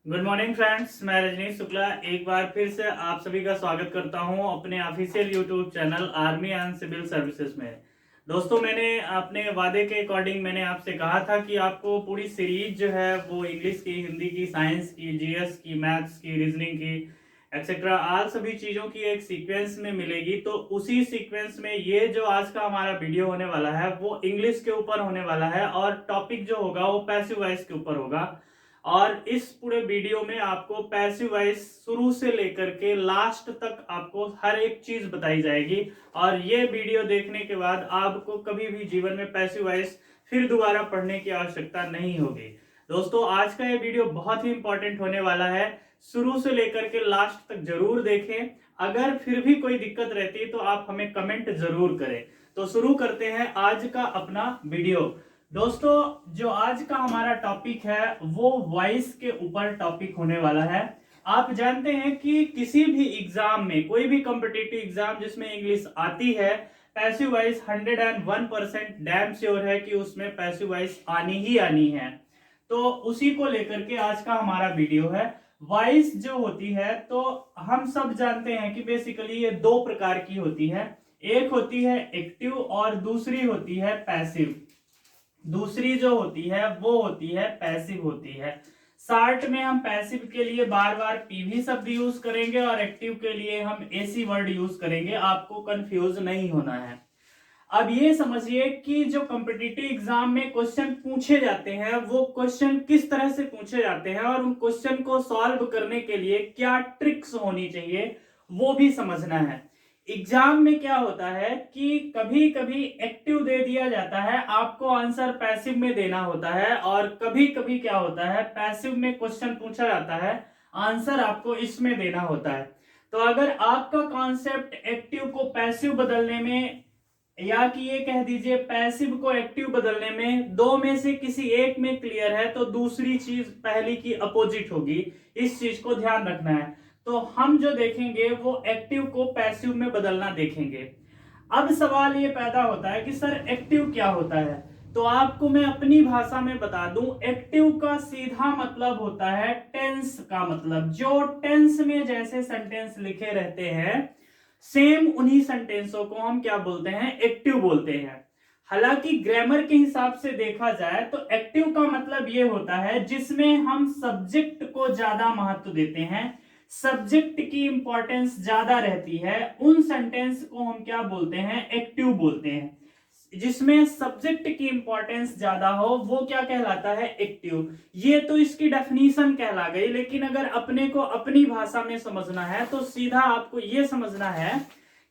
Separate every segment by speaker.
Speaker 1: Good morning friends, मैं रजनीश शुक्ला एक बार फिर से आप सभी का स्वागत करता हूं अपने official YouTube channel army and civil services में। दोस्तों, मैंने अपने वादे के अकॉर्डिंग मैंने आपसे कहा था कि आपको पूरी सीरीज जो है वो इंग्लिश की, हिंदी की, साइंस की, जीएस की, मैथ्स की, रीजनिंग की एक्सेट्रा आज सभी चीज़ों की एक सीक्वेंस में मिलेगी। तो उसी सीक्वेंस में ये जो आज का हमारा वीडियो होने वाला है वो इंग्लिश के ऊपर होने वाला है और टॉपिक जो होगा वो पैसिव वॉइस के ऊपर होगा। और इस पूरे वीडियो में आपको पैसिव वॉइस शुरू से लेकर के लास्ट तक आपको हर एक चीज बताई जाएगी और ये वीडियो देखने के बाद आपको कभी भी जीवन में पैसिव वॉइस फिर दोबारा पढ़ने की आवश्यकता नहीं होगी। दोस्तों, आज का ये वीडियो बहुत ही इंपॉर्टेंट होने वाला है, शुरू से लेकर के लास्ट तक जरूर देखें। अगर फिर भी कोई दिक्कत रहती है तो आप हमें कमेंट जरूर करें। तो शुरू करते हैं आज का अपना वीडियो। दोस्तों, जो आज का हमारा टॉपिक है वो वॉइस के ऊपर टॉपिक होने वाला है। आप जानते हैं कि किसी भी एग्जाम में, कोई भी कॉम्पिटिटिव एग्जाम जिसमें इंग्लिश आती है, पैसिव वॉइस 101% डैम श्योर है कि उसमें पैसिव वॉइस आनी ही आनी है। तो उसी को लेकर के आज का हमारा वीडियो है। वॉइस जो होती है तो हम सब जानते हैं कि बेसिकली ये दो प्रकार की होती है। एक होती है एक्टिव और दूसरी होती है पैसिव। दूसरी जो होती है वो होती है पैसिव होती है। शार्ट में हम पैसिव के लिए बार बार पीवी शब्द यूज करेंगे और एक्टिव के लिए हम एसी वर्ड यूज करेंगे, आपको कंफ्यूज नहीं होना है। अब ये समझिए कि जो कॉम्पिटिटिव एग्जाम में क्वेश्चन पूछे जाते हैं वो क्वेश्चन किस तरह से पूछे जाते हैं और उन क्वेश्चन को सॉल्व करने के लिए क्या ट्रिक्स होनी चाहिए वो भी समझना है। एग्जाम में क्या होता है कि कभी कभी एक्टिव दे दिया जाता है, आपको आंसर पैसिव में देना होता है, और कभी कभी क्या होता है पैसिव में क्वेश्चन पूछा जाता है, आंसर आपको इसमें देना होता है। तो अगर आपका कॉन्सेप्ट एक्टिव को पैसिव बदलने में, या कि ये कह दीजिए पैसिव को एक्टिव बदलने में, दो में से किसी एक में क्लियर है तो दूसरी चीज पहली की अपोजिट होगी। इस चीज को ध्यान रखना है। तो हम जो देखेंगे वो एक्टिव को पैसिव में बदलना देखेंगे। अब सवाल ये पैदा होता है कि सर एक्टिव क्या होता है। तो आपको मैं अपनी भाषा में बता दूं, एक्टिव का सीधा मतलब होता है टेंस का मतलब। जो टेंस में जैसे सेंटेंस लिखे रहते हैं सेम उन्हीं सेंटेंसों को हम क्या बोलते हैं, एक्टिव बोलते हैं। हालांकि ग्रामर के हिसाब से देखा जाए तो एक्टिव का मतलब ये होता है जिसमें हम सब्जेक्ट को ज्यादा महत्व देते हैं, सब्जेक्ट की इंपॉर्टेंस ज्यादा रहती है, उन सेंटेंस को हम क्या बोलते हैं, एक्टिव बोलते हैं। जिसमें सब्जेक्ट की इंपॉर्टेंस ज्यादा हो वो क्या कहलाता है, एक्टिव। ये तो इसकी डेफिनेशन कहला गई, लेकिन अगर अपने को अपनी भाषा में समझना है तो सीधा आपको ये समझना है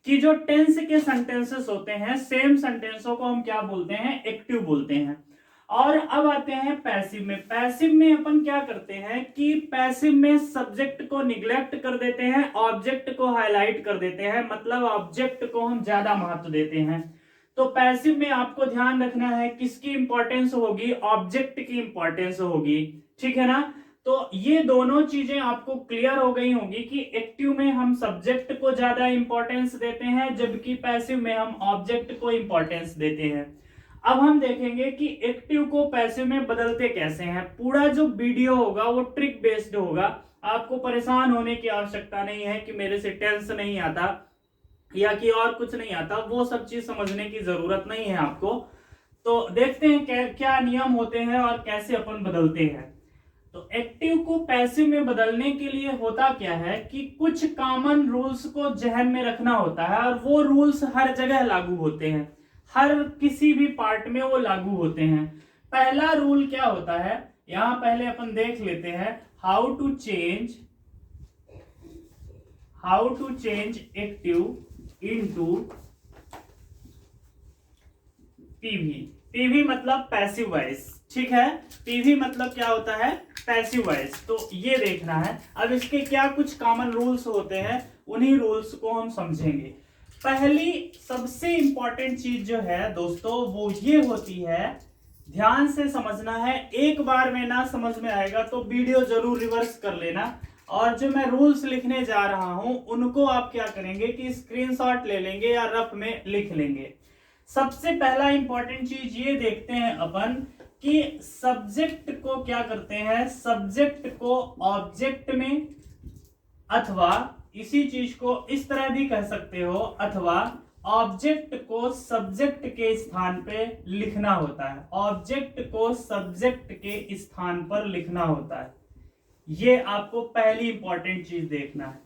Speaker 1: कि जो टेंस के सेंटेंसेस होते हैं सेम सेंटेंसों को हम क्या बोलते हैं, एक्टिव बोलते हैं। और अब आते हैं पैसिव में। पैसिव में अपन क्या करते हैं कि पैसिव में सब्जेक्ट को निग्लेक्ट कर देते हैं, ऑब्जेक्ट को हाईलाइट कर देते हैं, मतलब ऑब्जेक्ट को हम ज्यादा महत्व देते हैं। तो पैसिव में आपको ध्यान रखना है किसकी इंपॉर्टेंस होगी, ऑब्जेक्ट की इंपॉर्टेंस होगी, ठीक है ना। तो ये दोनों चीजें आपको क्लियर हो गई होंगी कि एक्टिव में हम सब्जेक्ट को ज्यादा इंपॉर्टेंस देते हैं जबकि पैसिव में हम ऑब्जेक्ट को इंपॉर्टेंस देते हैं। अब हम देखेंगे कि एक्टिव को पैसिव में बदलते कैसे हैं। पूरा जो वीडियो होगा वो ट्रिक बेस्ड होगा, आपको परेशान होने की आवश्यकता नहीं है कि मेरे से टेंस नहीं आता या कि और कुछ नहीं आता, वो सब चीज समझने की जरूरत नहीं है आपको। तो देखते हैं क्या नियम होते हैं और कैसे अपन बदलते हैं। तो एक्टिव को पैसिव में बदलने के लिए होता क्या है कि कुछ कॉमन रूल्स को जहन में रखना होता है और वो रूल्स हर जगह लागू होते हैं, हर किसी भी पार्ट में वो लागू होते हैं। पहला रूल क्या होता है, यहां पहले अपन देख लेते हैं, how to change active into PV. PV मतलब पैसिव वॉइस, ठीक है। पीवी मतलब क्या होता है, पैसिव वॉइस। तो ये देखना है। अब इसके क्या कुछ कॉमन रूल्स होते हैं, उन्हीं रूल्स को हम समझेंगे। पहली सबसे इंपॉर्टेंट चीज जो है दोस्तों वो ये होती है, ध्यान से समझना है, एक बार में ना समझ में आएगा तो वीडियो जरूर रिवर्स कर लेना, और जो मैं रूल्स लिखने जा रहा हूं उनको आप क्या करेंगे कि स्क्रीनशॉट ले लेंगे या रफ में लिख लेंगे। सबसे पहला इंपॉर्टेंट चीज ये देखते हैं अपन कि सब्जेक्ट को क्या करते हैं, सब्जेक्ट को ऑब्जेक्ट में, अथवा इसी चीज को इस तरह भी कह सकते हो, अथवा ऑब्जेक्ट को सब्जेक्ट के स्थान पे लिखना होता है, ऑब्जेक्ट को सब्जेक्ट के स्थान पर लिखना होता है। ये आपको पहली इंपॉर्टेंट चीज देखना है,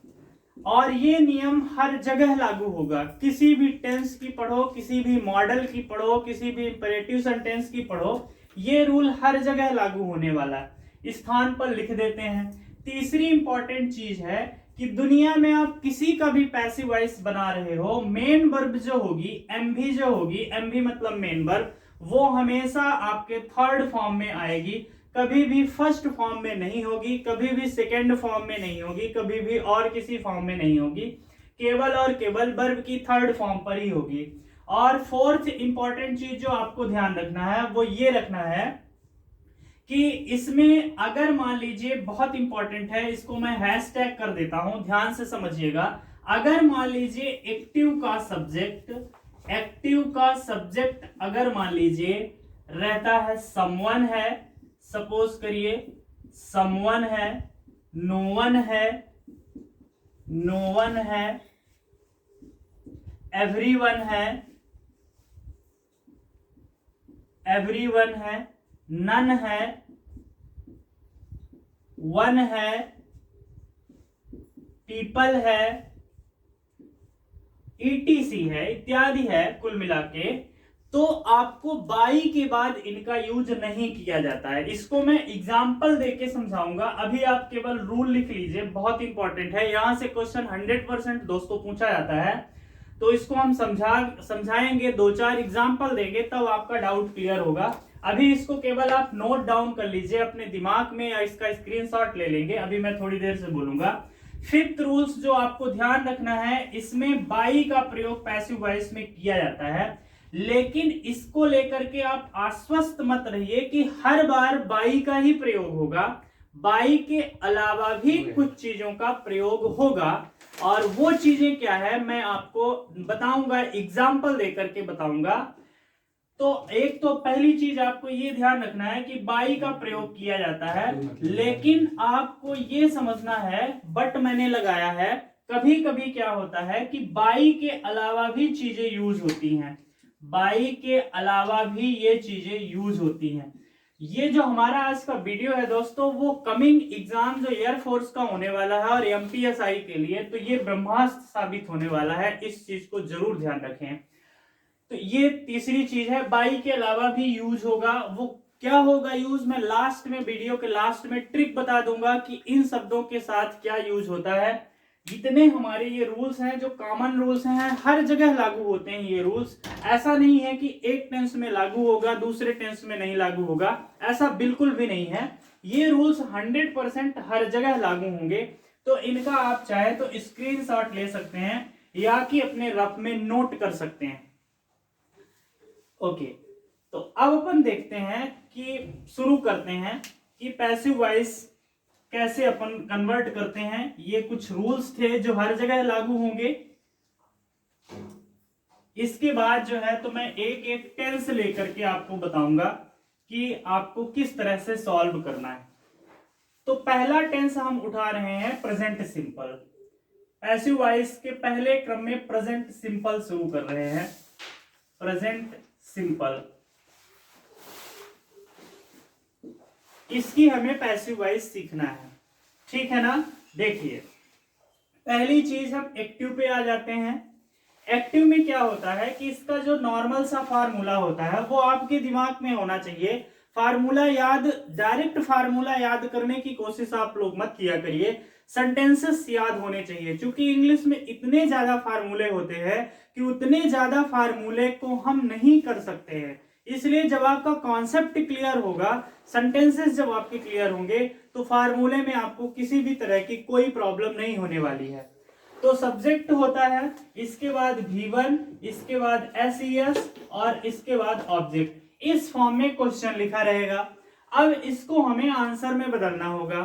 Speaker 1: और ये नियम हर जगह लागू होगा। किसी भी टेंस की पढ़ो, किसी भी मॉडल की पढ़ो, किसी भी इंपेरेटिव सेंटेंस की पढ़ो, ये रूल हर जगह लागू होने वाला है, स्थान पर लिख देते हैं। तीसरी इंपॉर्टेंट चीज है कि दुनिया में आप किसी का भी पैसिव वॉइस बना रहे हो, मेन वर्ब जो होगी, एमवी जो होगी, एमवी मतलब मेन वर्ब, वो हमेशा आपके थर्ड फॉर्म में आएगी, कभी भी फर्स्ट फॉर्म में नहीं होगी, कभी भी सेकेंड फॉर्म में नहीं होगी, कभी भी और किसी फॉर्म में नहीं होगी, केवल और केवल वर्ब की थर्ड फॉर्म पर ही होगी। और फोर्थ इंपॉर्टेंट चीज जो आपको ध्यान रखना है वो ये रखना है कि इसमें अगर मान लीजिए, बहुत इंपॉर्टेंट है, इसको मैं हैशटैग कर देता हूं, ध्यान से समझिएगा। अगर मान लीजिए एक्टिव का सब्जेक्ट अगर मान लीजिए रहता है समवन है, सपोज करिए समवन है, नोवन है, एवरीवन है, नन है, वन है, पीपल है, ईटीसी है, इत्यादि है, कुल मिला के, तो आपको बाई के बाद इनका यूज नहीं किया जाता है। इसको मैं एग्जांपल देके समझाऊंगा, अभी आप केवल रूल लिख लीजिए, बहुत इंपॉर्टेंट है, यहां से क्वेश्चन 100% दोस्तों पूछा जाता है, तो इसको हम समझाएंगे, 2-4 एग्जांपल देंगे, तब आपका डाउट क्लियर होगा। अभी इसको केवल आप नोट डाउन कर लीजिए अपने दिमाग में, या इसका स्क्रीनशॉट ले लेंगे, अभी मैं थोड़ी देर से बोलूंगा। फिफ्थ रूल्स जो आपको ध्यान रखना है, इसमें बाई का प्रयोग पैसिव वॉइस में किया जाता है, लेकिन इसको लेकर के आप आश्वस्त मत रहिए कि हर बार बाई का ही प्रयोग होगा, बाई के अलावा भी कुछ चीजों का प्रयोग होगा, और वो चीजें क्या है मैं आपको बताऊंगा, एग्जाम्पल देकर के बताऊंगा। तो एक तो पहली चीज आपको ये ध्यान रखना है कि बाई का प्रयोग किया जाता है, लेकिन आपको ये समझना है, बट मैंने लगाया है, कभी कभी क्या होता है कि बाई के अलावा भी चीजें यूज होती हैं, बाई के अलावा भी ये चीजें यूज होती हैं। ये जो हमारा आज का वीडियो है दोस्तों, वो कमिंग एग्जाम जो एयरफोर्स का होने वाला है और एमपीएसआई के लिए, तो ये ब्रह्मास्त्र साबित होने वाला है, इस चीज को जरूर ध्यान रखें। तो ये तीसरी चीज है, बाई के अलावा भी यूज होगा। वो क्या होगा यूज, मैं लास्ट में, वीडियो के लास्ट में ट्रिक बता दूंगा कि इन शब्दों के साथ क्या यूज होता है। जितने हमारे ये रूल्स हैं, जो कॉमन रूल्स हैं, हर जगह लागू होते हैं ये रूल्स। ऐसा नहीं है कि एक टेंस में लागू होगा, दूसरे टेंस में नहीं लागू होगा, ऐसा बिल्कुल भी नहीं है। ये रूल्स 100% हर जगह लागू होंगे। तो इनका आप चाहे तो स्क्रीनशॉट ले सकते हैं, या कि अपने रफ में नोट कर सकते हैं। ओके, तो अब अपन देखते हैं कि शुरू करते हैं कि पैसिव वॉइस कैसे अपन कन्वर्ट करते हैं। ये कुछ रूल्स थे जो हर जगह लागू होंगे। इसके बाद जो है तो मैं एक एक टेंस लेकर के आपको बताऊंगा कि आपको किस तरह से सॉल्व करना है। तो पहला टेंस हम उठा रहे हैं प्रेजेंट सिंपल। पैसिव वॉइस के पहले क्रम में प्रेजेंट सिंपल शुरू कर रहे हैं, प्रेजेंट सिंपल। इसकी हमें पैसिव वॉइस सीखना है, ठीक है ना। देखिए, पहली चीज हम एक्टिव पे आ जाते हैं। एक्टिव में क्या होता है कि इसका जो नॉर्मल सा फार्मूला होता है वो आपके दिमाग में होना चाहिए। फार्मूला याद, डायरेक्ट फार्मूला याद करने की कोशिश आप लोग मत किया करिए, सेंटेंसेस याद होने चाहिए। क्योंकि इंग्लिश में इतने ज्यादा फार्मूले होते हैं कि उतने ज्यादा फार्मूले को हम नहीं कर सकते हैं। इसलिए जब आपका कॉन्सेप्ट क्लियर होगा, सेंटेंसेस जब आपके क्लियर होंगे, तो फार्मूले में आपको किसी भी तरह की कोई प्रॉब्लम नहीं होने वाली है। तो सब्जेक्ट होता है, इसके बाद V1, इसके बाद SES और इसके बाद ऑब्जेक्ट। इस फॉर्म में क्वेश्चन लिखा रहेगा। अब इसको हमें आंसर में बदलना होगा।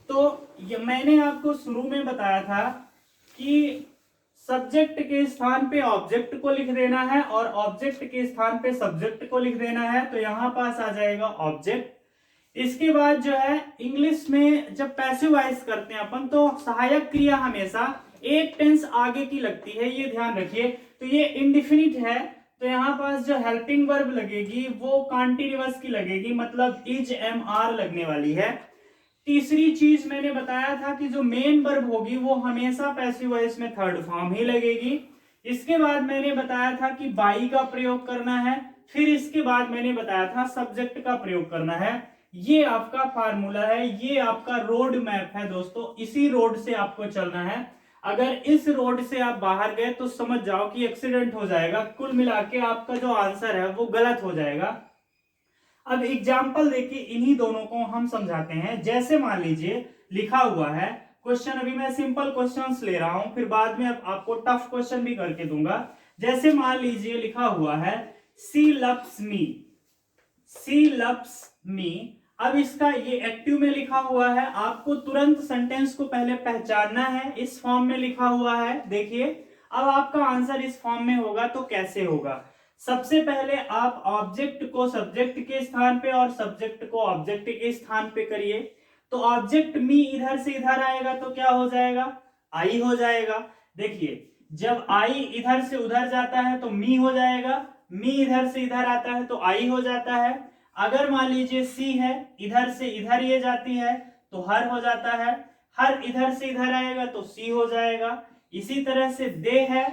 Speaker 1: तो ये मैंने आपको शुरू में बताया था कि सब्जेक्ट के स्थान पे ऑब्जेक्ट को लिख देना है और ऑब्जेक्ट के स्थान पे सब्जेक्ट को लिख देना है, तो यहां पास आ जाएगा ऑब्जेक्ट। इसके बाद जो है इंग्लिश में जब पैसिव वॉइस करते हैं अपन तो सहायक क्रिया हमेशा एक टेंस आगे की लगती है, ये ध्यान रखिए। तो ये इंडिफिनिट है तो यहाँ पास जो हेल्पिंग वर्ब लगेगी वो कॉन्टिन्यूअस की लगेगी, मतलब इज एम आर लगने वाली है। तीसरी चीज मैंने बताया था कि जो मेन वर्ब होगी वो हमेशा पैसिव वॉइस में थर्ड फॉर्म ही लगेगी। इसके बाद मैंने बताया था कि बाई का प्रयोग करना है, फिर इसके बाद मैंने बताया था सब्जेक्ट का प्रयोग करना है। ये आपका फार्मूला है, ये आपका रोड मैप है दोस्तों, इसी रोड से आपको चलना है। अगर इस रोड से आप बाहर गए तो समझ जाओ कि एक्सीडेंट हो जाएगा, कुल मिला के आपका जो आंसर है वो गलत हो जाएगा। अब एग्जाम्पल देखिए इन्हीं दोनों को हम समझाते हैं। जैसे मान लीजिए लिखा हुआ है क्वेश्चन, अभी मैं सिंपल क्वेश्चंस ले रहा हूं, फिर बाद में आपको टफ क्वेश्चन भी करके दूंगा। जैसे मान लीजिए लिखा हुआ है सी लव्स मी, सी लव्स मी। अब इसका ये एक्टिव में लिखा हुआ है, आपको तुरंत सेंटेंस को पहले पहचानना है। इस फॉर्म में लिखा हुआ है, देखिए अब आपका आंसर इस फॉर्म में होगा तो कैसे होगा। सबसे पहले आप ऑब्जेक्ट को सब्जेक्ट के स्थान पे और सब्जेक्ट को ऑब्जेक्ट के स्थान पे करिए। तो ऑब्जेक्ट मी इधर से इधर आएगा तो क्या हो जाएगा, आई हो जाएगा। देखिए जब आई इधर से उधर जाता है तो मी हो जाएगा, मी इधर से इधर आता है तो आई हो जाता है। अगर मान लीजिए सी है, इधर से इधर ये जाती है तो हर हो जाता है, हर इधर से इधर आएगा तो सी हो जाएगा। इसी तरह से दे है,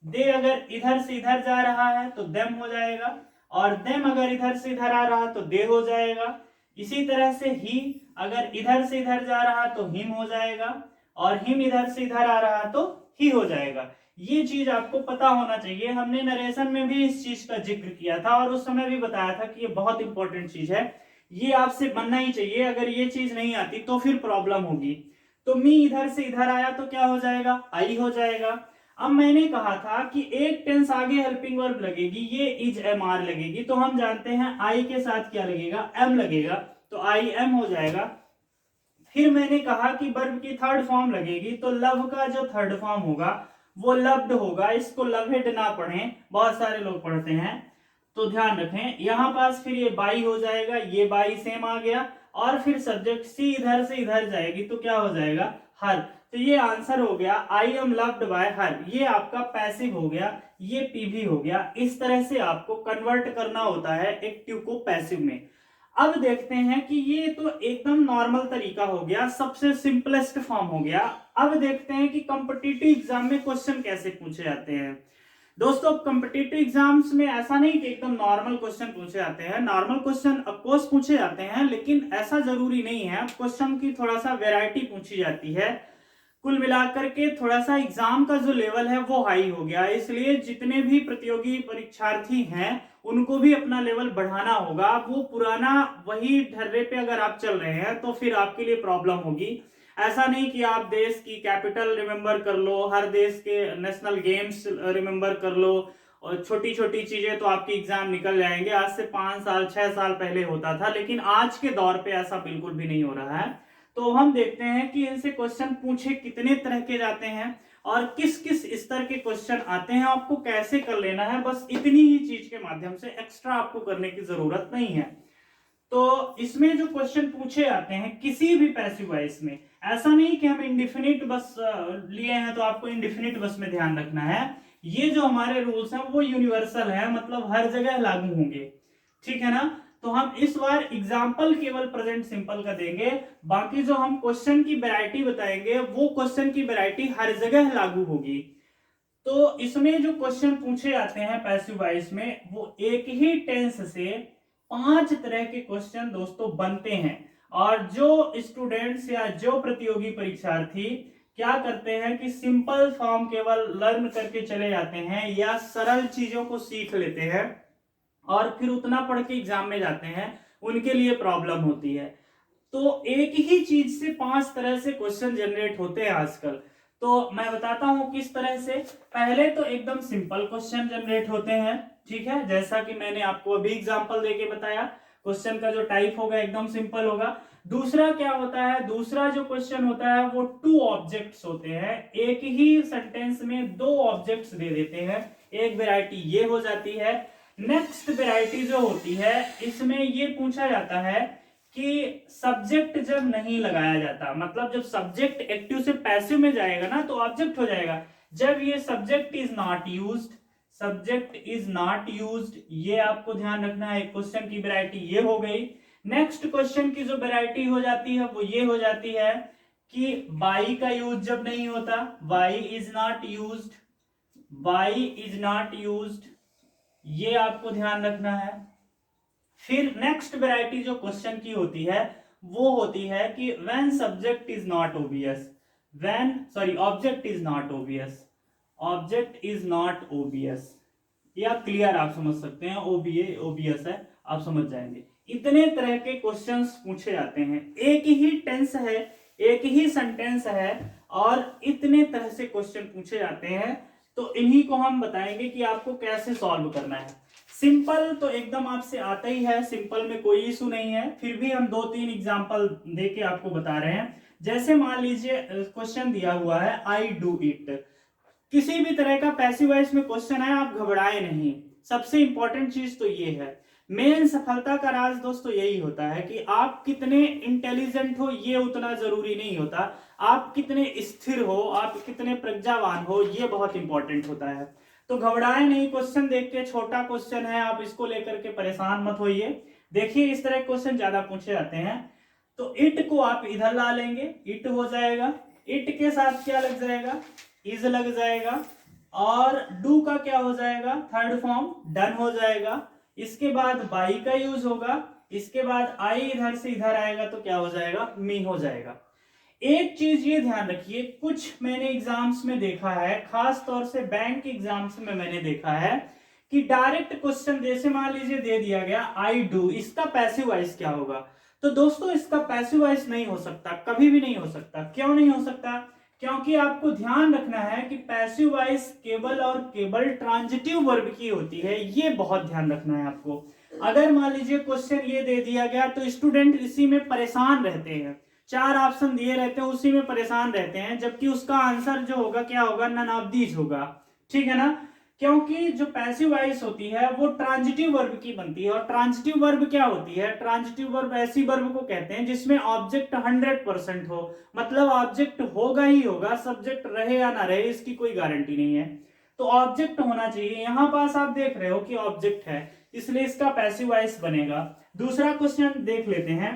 Speaker 1: दे अगर इधर से इधर जा रहा है तो देम हो जाएगा, और देम अगर इधर से इधर आ रहा तो दे हो जाएगा। इसी तरह से ही अगर इधर से इधर जा रहा तो हिम हो जाएगा, और हिम इधर से इधर आ रहा तो ही हो जाएगा। ये चीज आपको पता होना चाहिए, हमने नरेशन में भी इस चीज का जिक्र किया था और उस समय भी बताया था कि ये बहुत इंपॉर्टेंट चीज है, ये आपसे बनना ही चाहिए। अगर ये चीज नहीं आती तो फिर प्रॉब्लम होगी। तो मी इधर से इधर आया तो क्या हो जाएगा, आई हो जाएगा। अब मैंने कहा था कि एक टेंस आगे हेल्पिंग वर्ब लगेगी, ये इज एम आर लगेगी, तो हम जानते हैं आई के साथ क्या लगेगा, एम लगेगा, तो आई एम हो जाएगा। फिर मैंने कहा कि वर्ब की थर्ड फॉर्म लगेगी, तो लव का जो थर्ड फॉर्म होगा वो लव्ड होगा। इसको लवेड ना पढ़ें, बहुत सारे लोग पढ़ते हैं, तो ध्यान रखें। यहां पास फिर ये बाई हो जाएगा, ये बाई सेम आ गया, और फिर सब्जेक्ट सी इधर से इधर जाएगी तो क्या हो जाएगा, हर। तो ये आंसर हो गया आई एम लव्ड बाय हर, ये आपका पैसिव हो गया, ये पीवी हो गया। इस तरह से आपको कन्वर्ट करना होता है एक्टिव को पैसिव में। अब देखते हैं कि ये तो एकदम नॉर्मल तरीका हो गया, सबसे सिंपलेस्ट फॉर्म हो गया। अब देखते हैं कि कॉम्पिटिटिव एग्जाम में क्वेश्चन कैसे पूछे जाते हैं। दोस्तों कॉम्पिटिटिव एग्जाम्स में ऐसा नहीं कि एकदम नॉर्मल क्वेश्चन पूछे जाते हैं, नॉर्मल क्वेश्चन ऑफकोर्स पूछे जाते हैं, लेकिन ऐसा जरूरी नहीं है। क्वेश्चन की थोड़ा सा वैरायटी पूछी जाती है। कुल मिलाकर के थोड़ा सा एग्जाम का जो लेवल है वो हाई हो गया, इसलिए जितने भी प्रतियोगी परीक्षार्थी हैं उनको भी अपना लेवल बढ़ाना होगा। वो पुराना वही ढर्रे पे अगर आप चल रहे हैं तो फिर आपके लिए प्रॉब्लम होगी। ऐसा नहीं कि आप देश की कैपिटल रिमेंबर कर लो, हर देश के नेशनल गेम्स रिमेंबर कर लो, और छोटी छोटी चीजें तो आपके एग्जाम निकल जाएंगे। आज से 5 साल 6 साल पहले होता था, लेकिन आज के दौर पे ऐसा बिल्कुल भी नहीं हो रहा है। तो हम देखते हैं कि इनसे क्वेश्चन पूछे कितने तरह के जाते हैं और किस किस स्तर के क्वेश्चन आते हैं, आपको कैसे कर लेना है, बस इतनी ही चीज के माध्यम से, एक्स्ट्रा आपको करने की जरूरत नहीं है। तो इसमें जो क्वेश्चन पूछे जाते हैं किसी भी पैसिव वॉइस में, ऐसा नहीं कि हम इंडिफिनिट बस लिए हैं तो आपको इंडिफिनिट बस में ध्यान रखना है। ये जो हमारे रूल्स हैं वो यूनिवर्सल है, मतलब हर जगह लागू होंगे, ठीक है ना। तो हम इस बार एग्जाम्पल केवल प्रेजेंट सिंपल का देंगे, बाकी जो हम क्वेश्चन की वैरायटी बताएंगे वो क्वेश्चन की वैरायटी हर जगह लागू होगी। तो इसमें जो क्वेश्चन पूछे जाते हैं पैसिव वॉइस में, वो एक ही टेंस से 5 तरह के क्वेश्चन दोस्तों बनते हैं। और जो स्टूडेंट्स या जो प्रतियोगी परीक्षार्थी क्या करते हैं कि सिंपल फॉर्म केवल लर्न करके चले जाते हैं या सरल चीजों को सीख लेते हैं और फिर उतना पढ़ के एग्जाम में जाते हैं, उनके लिए प्रॉब्लम होती है। तो एक ही चीज से 5 तरह से क्वेश्चन जनरेट होते हैं आजकल। तो मैं बताता हूं किस तरह से। पहले तो एकदम सिंपल क्वेश्चन जनरेट होते हैं, ठीक है, जैसा कि मैंने आपको अभी एग्जांपल देके बताया। क्वेश्चन का जो टाइप होगा एकदम सिंपल होगा। दूसरा क्या होता है, दूसरा जो क्वेश्चन होता है वो टू ऑब्जेक्ट्स होते हैं, एक ही सेंटेंस में दो ऑब्जेक्ट्स दे देते हैं, एक वैरायटी ये हो जाती है। नेक्स्ट वैरायटी जो होती है इसमें ये पूछा जाता है कि सब्जेक्ट जब नहीं लगाया जाता, मतलब जब सब्जेक्ट एक्टिव से पैसिव में जाएगा ना तो ऑब्जेक्ट हो जाएगा। जब ये subject is not used, subject is not used, ये आपको ध्यान रखना है। क्वेश्चन की वैरायटी ये हो गई। नेक्स्ट क्वेश्चन की जो वैरायटी हो जाती है वो ये हो जाती है कि बाई का यूज जब नहीं होता, by is not used, by is not used, ये आपको ध्यान रखना है। फिर नेक्स्ट वैरायटी जो क्वेश्चन की होती है वो होती है कि when subject is not obvious, when sorry object is not obvious, object is not obvious, ये आप क्लियर आप समझ सकते हैं, ओबियस है आप समझ जाएंगे। इतने तरह के क्वेश्चंस पूछे जाते हैं, एक ही टेंस है, एक ही सेंटेंस है और इतने तरह से क्वेश्चन पूछे जाते हैं, तो इन्हीं को हम बताएंगे कि आपको कैसे सॉल्व करना है। सिंपल तो एकदम आपसे आता ही है, सिंपल में कोई इशू नहीं है, फिर भी हम 2-3 एग्जांपल देके आपको बता रहे हैं। जैसे मान लीजिए क्वेश्चन दिया हुआ है आई डू इट, किसी भी तरह का पैसिव वॉइस में क्वेश्चन है, आप घबराए नहीं। सबसे इंपॉर्टेंट चीज तो ये है, मेन सफलता का राज दोस्तों यही होता है कि आप कितने इंटेलिजेंट हो ये उतना जरूरी नहीं होता, आप कितने स्थिर हो, आप कितने प्रज्ञावान हो, ये बहुत इंपॉर्टेंट होता है। तो घबराए नहीं, क्वेश्चन देख के, छोटा क्वेश्चन है, आप इसको लेकर के परेशान मत होइए। देखिए इस तरह क्वेश्चन ज्यादा पूछे जाते हैं, तो इट को आप इधर ला लेंगे, इट हो जाएगा, इट के साथ क्या लग जाएगा, इज लग जाएगा, और डू का क्या हो जाएगा, थर्ड फॉर्म डन हो जाएगा। इसके बाद बाई का यूज होगा, इसके बाद आई इधर से इधर आएगा तो क्या हो जाएगा, मी हो जाएगा। एक चीज ये ध्यान रखिए, कुछ मैंने एग्जाम्स में देखा है, खास तौर से बैंक एग्जाम्स में मैंने देखा है कि डायरेक्ट क्वेश्चन जैसे मान लीजिए दे दिया गया आई डू, इसका पैसिव वॉइस क्या होगा। तो दोस्तों इसका पैसिव वॉइस नहीं हो सकता, कभी भी नहीं हो सकता। क्यों नहीं हो सकता, क्योंकि आपको ध्यान रखना है कि पैसिव वॉइस केवल और केवल ट्रांजिटिव वर्ब की होती है, ये बहुत ध्यान रखना है आपको। अगर मान लीजिए क्वेश्चन ये दे दिया गया तो स्टूडेंट इसी में परेशान रहते हैं, 4 ऑप्शन दिए रहते हैं उसी में परेशान रहते हैं, जबकि उसका आंसर जो होगा क्या होगा, नन ऑफ दीज होगा। ठीक है ना, क्योंकि जो पैसिव वॉइस होती है वो ट्रांजिटिव वर्ब की बनती है, और ट्रांजिटिव वर्ब क्या होती है, ट्रांजिटिव वर्ब ऐसी वर्ब को कहते हैं जिसमें ऑब्जेक्ट 100% हो, मतलब ऑब्जेक्ट होगा ही होगा, सब्जेक्ट रहे या ना रहे इसकी कोई गारंटी नहीं है, तो ऑब्जेक्ट होना चाहिए। यहां पास आप देख रहे हो कि ऑब्जेक्ट है, इसलिए इसका पैसिव वॉइस बनेगा। दूसरा क्वेश्चन देख लेते हैं,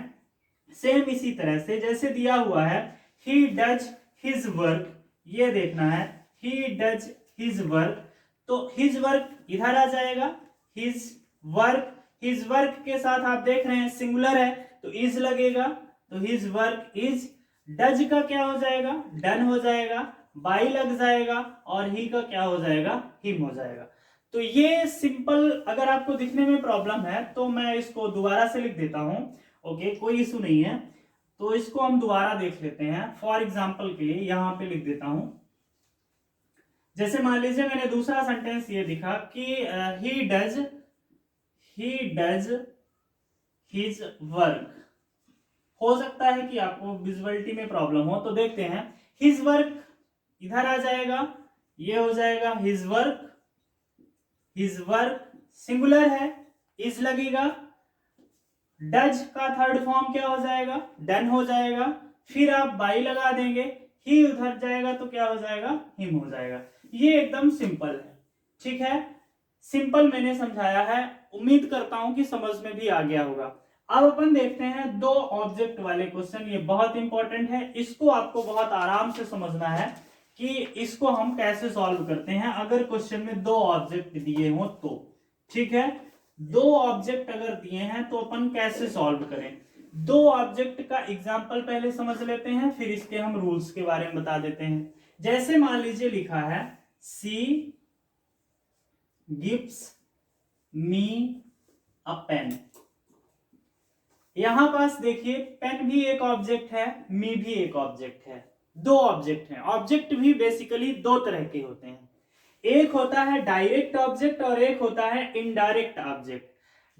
Speaker 1: सेम इसी तरह से जैसे दिया हुआ है ही डज हिज वर्क, ये देखना है ही डज हिज वर्क, तो हिज वर्क इधर आ जाएगा, हिज वर्क, हिज वर्क के साथ आप देख रहे हैं सिंगुलर है तो इज लगेगा, तो हिज वर्क इज, डज का क्या हो जाएगा, डन हो जाएगा, बाई लग जाएगा, और ही का क्या हो जाएगा, हिम हो जाएगा। तो ये सिंपल, अगर आपको दिखने में प्रॉब्लम है तो मैं इसको दोबारा से लिख देता हूं, ओके कोई इशू नहीं है। तो इसको हम दोबारा देख लेते हैं, फॉर एग्जाम्पल के लिए यहां पे लिख देता हूं। जैसे मान लीजिए मैंने दूसरा सेंटेंस ये दिखा कि ही डज हिज वर्क, हो सकता है कि आपको विजुअलिटी में प्रॉब्लम हो, तो देखते हैं हिज वर्क इधर आ जाएगा, ये हो जाएगा हिज वर्क सिंगुलर है, इज लगेगा, डज का थर्ड फॉर्म क्या हो जाएगा, डन हो जाएगा, फिर आप बाई लगा देंगे, ही उधर जाएगा तो क्या हो जाएगा, हिम हो जाएगा। ये एकदम सिंपल है, ठीक है, सिंपल मैंने समझाया है, उम्मीद करता हूं कि समझ में भी आ गया होगा। अब अपन देखते हैं दो ऑब्जेक्ट वाले क्वेश्चन, ये बहुत इंपॉर्टेंट है, इसको आपको बहुत आराम से समझना है कि इसको हम कैसे सॉल्व करते हैं अगर क्वेश्चन में दो ऑब्जेक्ट दिए हो तो। ठीक है, दो ऑब्जेक्ट अगर दिए हैं तो अपन कैसे सॉल्व करें। दो ऑब्जेक्ट का एग्जांपल पहले समझ लेते हैं, फिर इसके हम रूल्स के बारे में बता देते हैं। जैसे मान लीजिए लिखा है सी गिव्स मी अ पेन, यहां पास देखिए पेन भी एक ऑब्जेक्ट है, मी भी एक ऑब्जेक्ट है, दो ऑब्जेक्ट हैं। ऑब्जेक्ट भी बेसिकली दो तरह के होते हैं, एक होता है डायरेक्ट ऑब्जेक्ट और एक होता है इनडायरेक्ट ऑब्जेक्ट।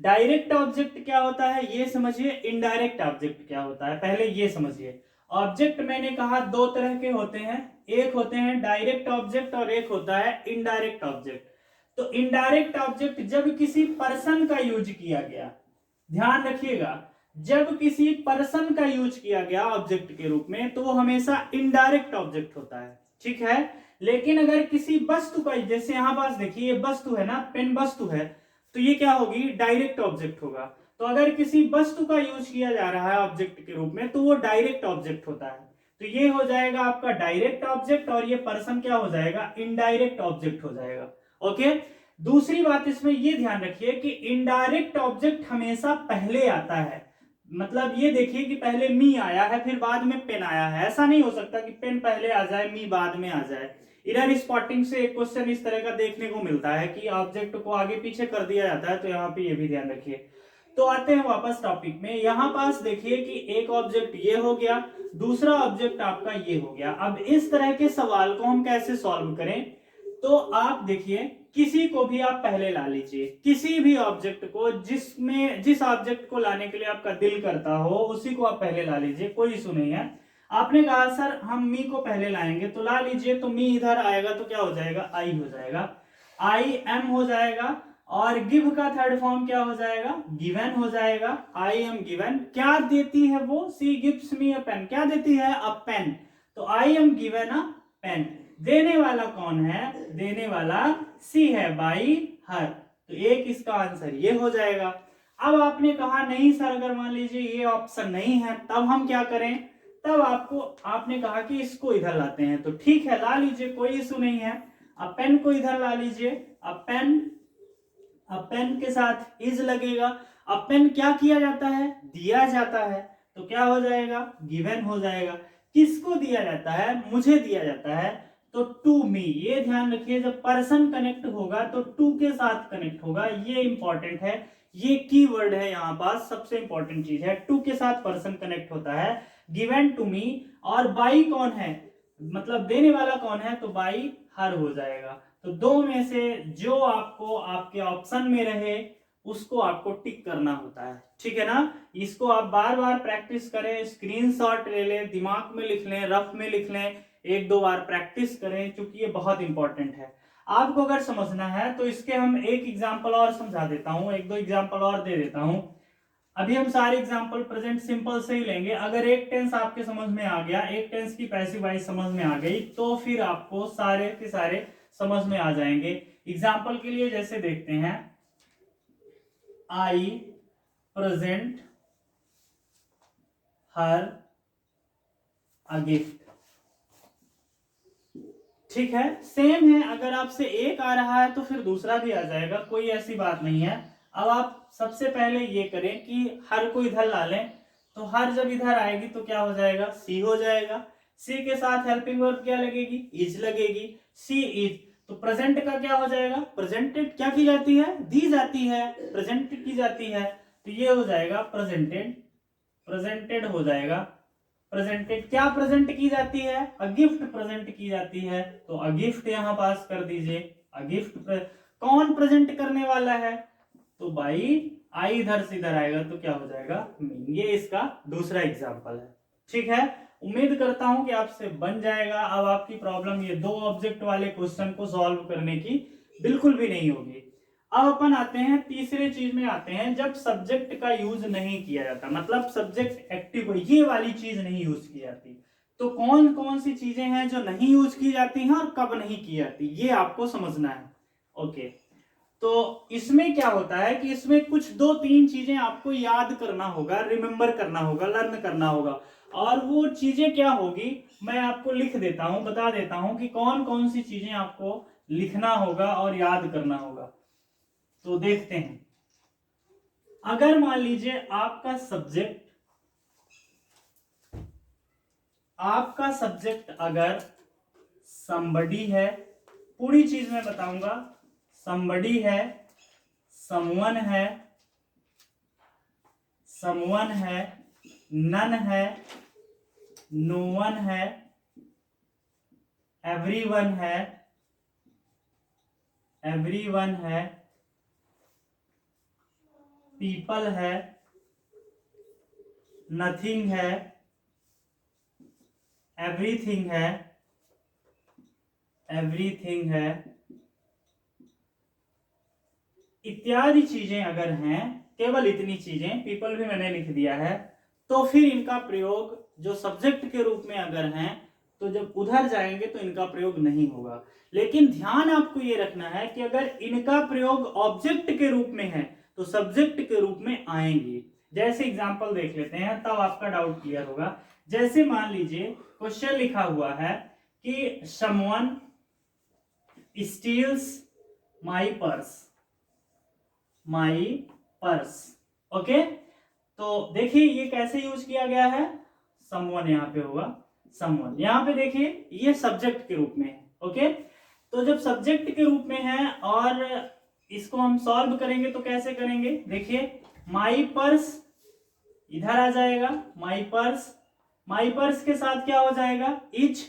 Speaker 1: डायरेक्ट ऑब्जेक्ट क्या होता है ये समझिए, इनडायरेक्ट ऑब्जेक्ट क्या होता है पहले ये समझिए। ऑब्जेक्ट मैंने कहा दो तरह के होते हैं, एक होते हैं डायरेक्ट ऑब्जेक्ट और एक होता है इनडायरेक्ट ऑब्जेक्ट। तो इनडायरेक्ट ऑब्जेक्ट जब किसी पर्सन का यूज किया गया, ध्यान रखिएगा, जब किसी पर्सन का यूज किया गया ऑब्जेक्ट के रूप में तो वो हमेशा इनडायरेक्ट ऑब्जेक्ट होता है, ठीक है। लेकिन अगर किसी वस्तु का, जैसे यहां पास देखिए ये वस्तु है ना, पेन वस्तु है, तो ये क्या होगी, डायरेक्ट ऑब्जेक्ट होगा। तो अगर किसी वस्तु का यूज किया जा रहा है ऑब्जेक्ट के रूप में तो वो डायरेक्ट ऑब्जेक्ट होता है। तो ये हो जाएगा आपका डायरेक्ट ऑब्जेक्ट और ये पर्सन क्या हो जाएगा, इनडायरेक्ट ऑब्जेक्ट हो जाएगा। ओके, दूसरी बात इसमें ये ध्यान रखिए कि इनडायरेक्ट ऑब्जेक्ट हमेशा पहले आता है। मतलब ये देखिए कि पहले मी आया है फिर बाद में पेन आया है, ऐसा नहीं हो सकता कि पेन पहले आ जाए मी बाद में आ जाए। इरर स्पॉटिंग से एक क्वेश्चन इस तरह का देखने को मिलता है कि ऑब्जेक्ट को आगे पीछे कर दिया जाता है, तो यहाँ पे ये भी ध्यान रखिए। तो आते हैं वापस टॉपिक में, यहाँ पास देखिए कि एक ऑब्जेक्ट ये हो गया, दूसरा ऑब्जेक्ट आपका ये हो गया। अब इस तरह के सवाल को हम कैसे सॉल्व करें, तो आप देखिए किसी को भी आप पहले ला लीजिए, किसी भी ऑब्जेक्ट को, जिसमें जिस ऑब्जेक्ट को लाने के लिए आपका दिल करता हो उसी को आप पहले ला लीजिए, कोई इशू नहीं है। आपने कहा सर हम मी को पहले लाएंगे, तो ला लीजिए। तो मी इधर आएगा तो क्या हो जाएगा, आई हो जाएगा, आई एम हो जाएगा। और गिव का थर्ड फॉर्म क्या हो जाएगा, गिवन हो जाएगा। आई एम गिवन क्या देती है वो, सी गिव्स मी अ पेन, क्या देती है, अ पेन। तो I am given a pen, देने वाला कौन है, देने वाला सी है, बाई हर। तो एक इसका आंसर ये हो जाएगा। अब आपने कहा नहीं सर अगर मान लीजिए ये ऑप्शन नहीं है तब हम क्या करें, तब आपने कहा कि इसको इधर लाते हैं, तो ठीक है ला लीजिए, कोई इशू नहीं है। अब पेन को इधर ला लीजिए, अब पेन के साथ इज लगेगा। अब पेन क्या किया जाता है, दिया जाता है, तो क्या हो जाएगा, गिवन हो जाएगा। किसको दिया जाता है, मुझे दिया जाता है, तो टू मी। ये ध्यान रखिए जब पर्सन कनेक्ट होगा तो टू के साथ कनेक्ट होगा, ये इंपॉर्टेंट है, ये कीवर्ड है यहाँ पास, सबसे इंपॉर्टेंट चीज है, टू के साथ पर्सन कनेक्ट होता है। गिवन टू मी, और बाई कौन है, मतलब देने वाला कौन है, तो बाई हर हो जाएगा। तो दो में से जो आपको आपके ऑप्शन में रहे उसको आपको टिक करना होता है, ठीक है ना। इसको आप बार बार प्रैक्टिस करें, स्क्रीनशॉट ले लें, दिमाग में लिख लें, रफ में लिख लें, एक दो बार प्रैक्टिस करें, क्योंकि ये बहुत इंपॉर्टेंट है। आपको अगर समझना है तो इसके हम एक एग्जाम्पल और समझा देता हूं, एक दो एग्जाम्पल और दे देता हूं। अभी हम सारे एग्जांपल प्रेजेंट सिंपल से ही लेंगे। अगर एक टेंस आपके समझ में आ गया, एक टेंस की पैसिव वॉइस समझ में आ गई, तो फिर आपको सारे के सारे समझ में आ जाएंगे। एग्जांपल के लिए जैसे देखते हैं, आई प्रेजेंट हर अ गिफ्ट, ठीक है, सेम है। अगर आपसे एक आ रहा है तो फिर दूसरा भी आ जाएगा, कोई ऐसी बात नहीं है। अब आप सबसे पहले ये करें कि हर को इधर ला लें, तो हर जब इधर आएगी तो क्या हो जाएगा, सी हो जाएगा। सी के साथ हेल्पिंग वर्ब क्या लगेगी, इज लगेगी, सी इज। तो प्रेजेंट का क्या हो जाएगा, प्रेजेंटेड क्या की जाती है, दी जाती है, प्रेजेंटेड की जाती है, तो ये हो जाएगा प्रेजेंटेड, प्रेजेंटेड हो जाएगा। प्रेजेंटेड क्या प्रेजेंट की जाती है, अ गिफ्ट प्रेजेंट की जाती है, तो अ गिफ्ट यहां पास कर दीजिए। अ गिफ्ट कौन प्रेजेंट करने वाला है, तो भाई आई इधर से इधर आएगा तो क्या हो जाएगा, मी। ये इसका दूसरा एग्जांपल है, ठीक है। उम्मीद करता हूं कि आपसे बन जाएगा। अब आपकी प्रॉब्लम ये दो ऑब्जेक्ट वाले क्वेश्चन को सॉल्व करने की बिल्कुल भी नहीं होगी। अब अपन आते हैं तीसरे चीज में, आते हैं जब सब्जेक्ट का यूज नहीं किया जाता, मतलब सब्जेक्ट एक्टिव, ये वाली चीज नहीं यूज की जाती। तो कौन कौन सी चीजें हैं जो नहीं यूज की जाती हैं और कब नहीं की जाती, ये आपको समझना है। ओके, तो इसमें क्या होता है कि इसमें कुछ दो तीन चीजें आपको याद करना होगा, रिमेंबर करना होगा, लर्न करना होगा। और वो चीजें क्या होगी मैं आपको लिख देता हूं, बता देता हूं कि कौन कौन सी चीजें आपको लिखना होगा और याद करना होगा। तो देखते हैं, अगर मान लीजिए आपका सब्जेक्ट अगर somebody है, पूरी चीज मैं बताऊंगा, somebody है, someone है, none है, no one है, everyone है, पीपल है, नथिंग है, एवरीथिंग है, एवरीथिंग है, इत्यादि चीजें अगर हैं, केवल इतनी चीजें, पीपल भी मैंने लिख दिया है, तो फिर इनका प्रयोग जो सब्जेक्ट के रूप में अगर हैं, तो जब उधर जाएंगे तो इनका प्रयोग नहीं होगा। लेकिन ध्यान आपको ये रखना है कि अगर इनका प्रयोग ऑब्जेक्ट के रूप में है तो सब्जेक्ट के रूप में आएंगे। जैसे एग्जांपल देख लेते हैं, तब आपका डाउट क्लियर होगा। जैसे मान लीजिए क्वेश्चन लिखा हुआ है कि someone steals my purse, my purse. Okay, तो देखिए ये कैसे यूज किया गया है, समवन यहाँ पे होगा, समवन। यहाँ पे देखिए ये सब्जेक्ट के रूप में है। ओके, तो जब सब्जेक्ट के रूप में है और इसको हम सॉल्व करेंगे तो कैसे करेंगे, देखिए माई पर्स इधर आ जाएगा, माई पर्स, माई पर्स के साथ क्या हो जाएगा, इच,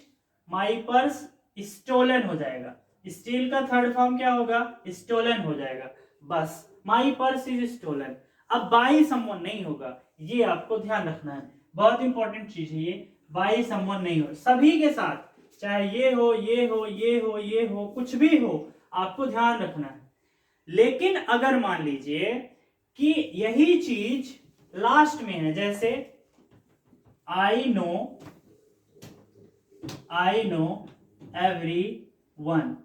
Speaker 1: माई पर्स स्टोलन हो जाएगा, स्टील का थर्ड फॉर्म क्या होगा, स्टोलन हो जाएगा, बस माई पर्स इज स्टोलन। अब बाई समवन नहीं होगा, ये आपको ध्यान रखना है, बहुत इंपॉर्टेंट चीज है ये, बाई समवन नहीं हो, सभी के साथ, चाहे ये हो, ये हो, ये हो, ये हो, कुछ भी हो, आपको ध्यान रखना है। लेकिन अगर मान लीजिए कि यही चीज लास्ट में है, जैसे I know every one,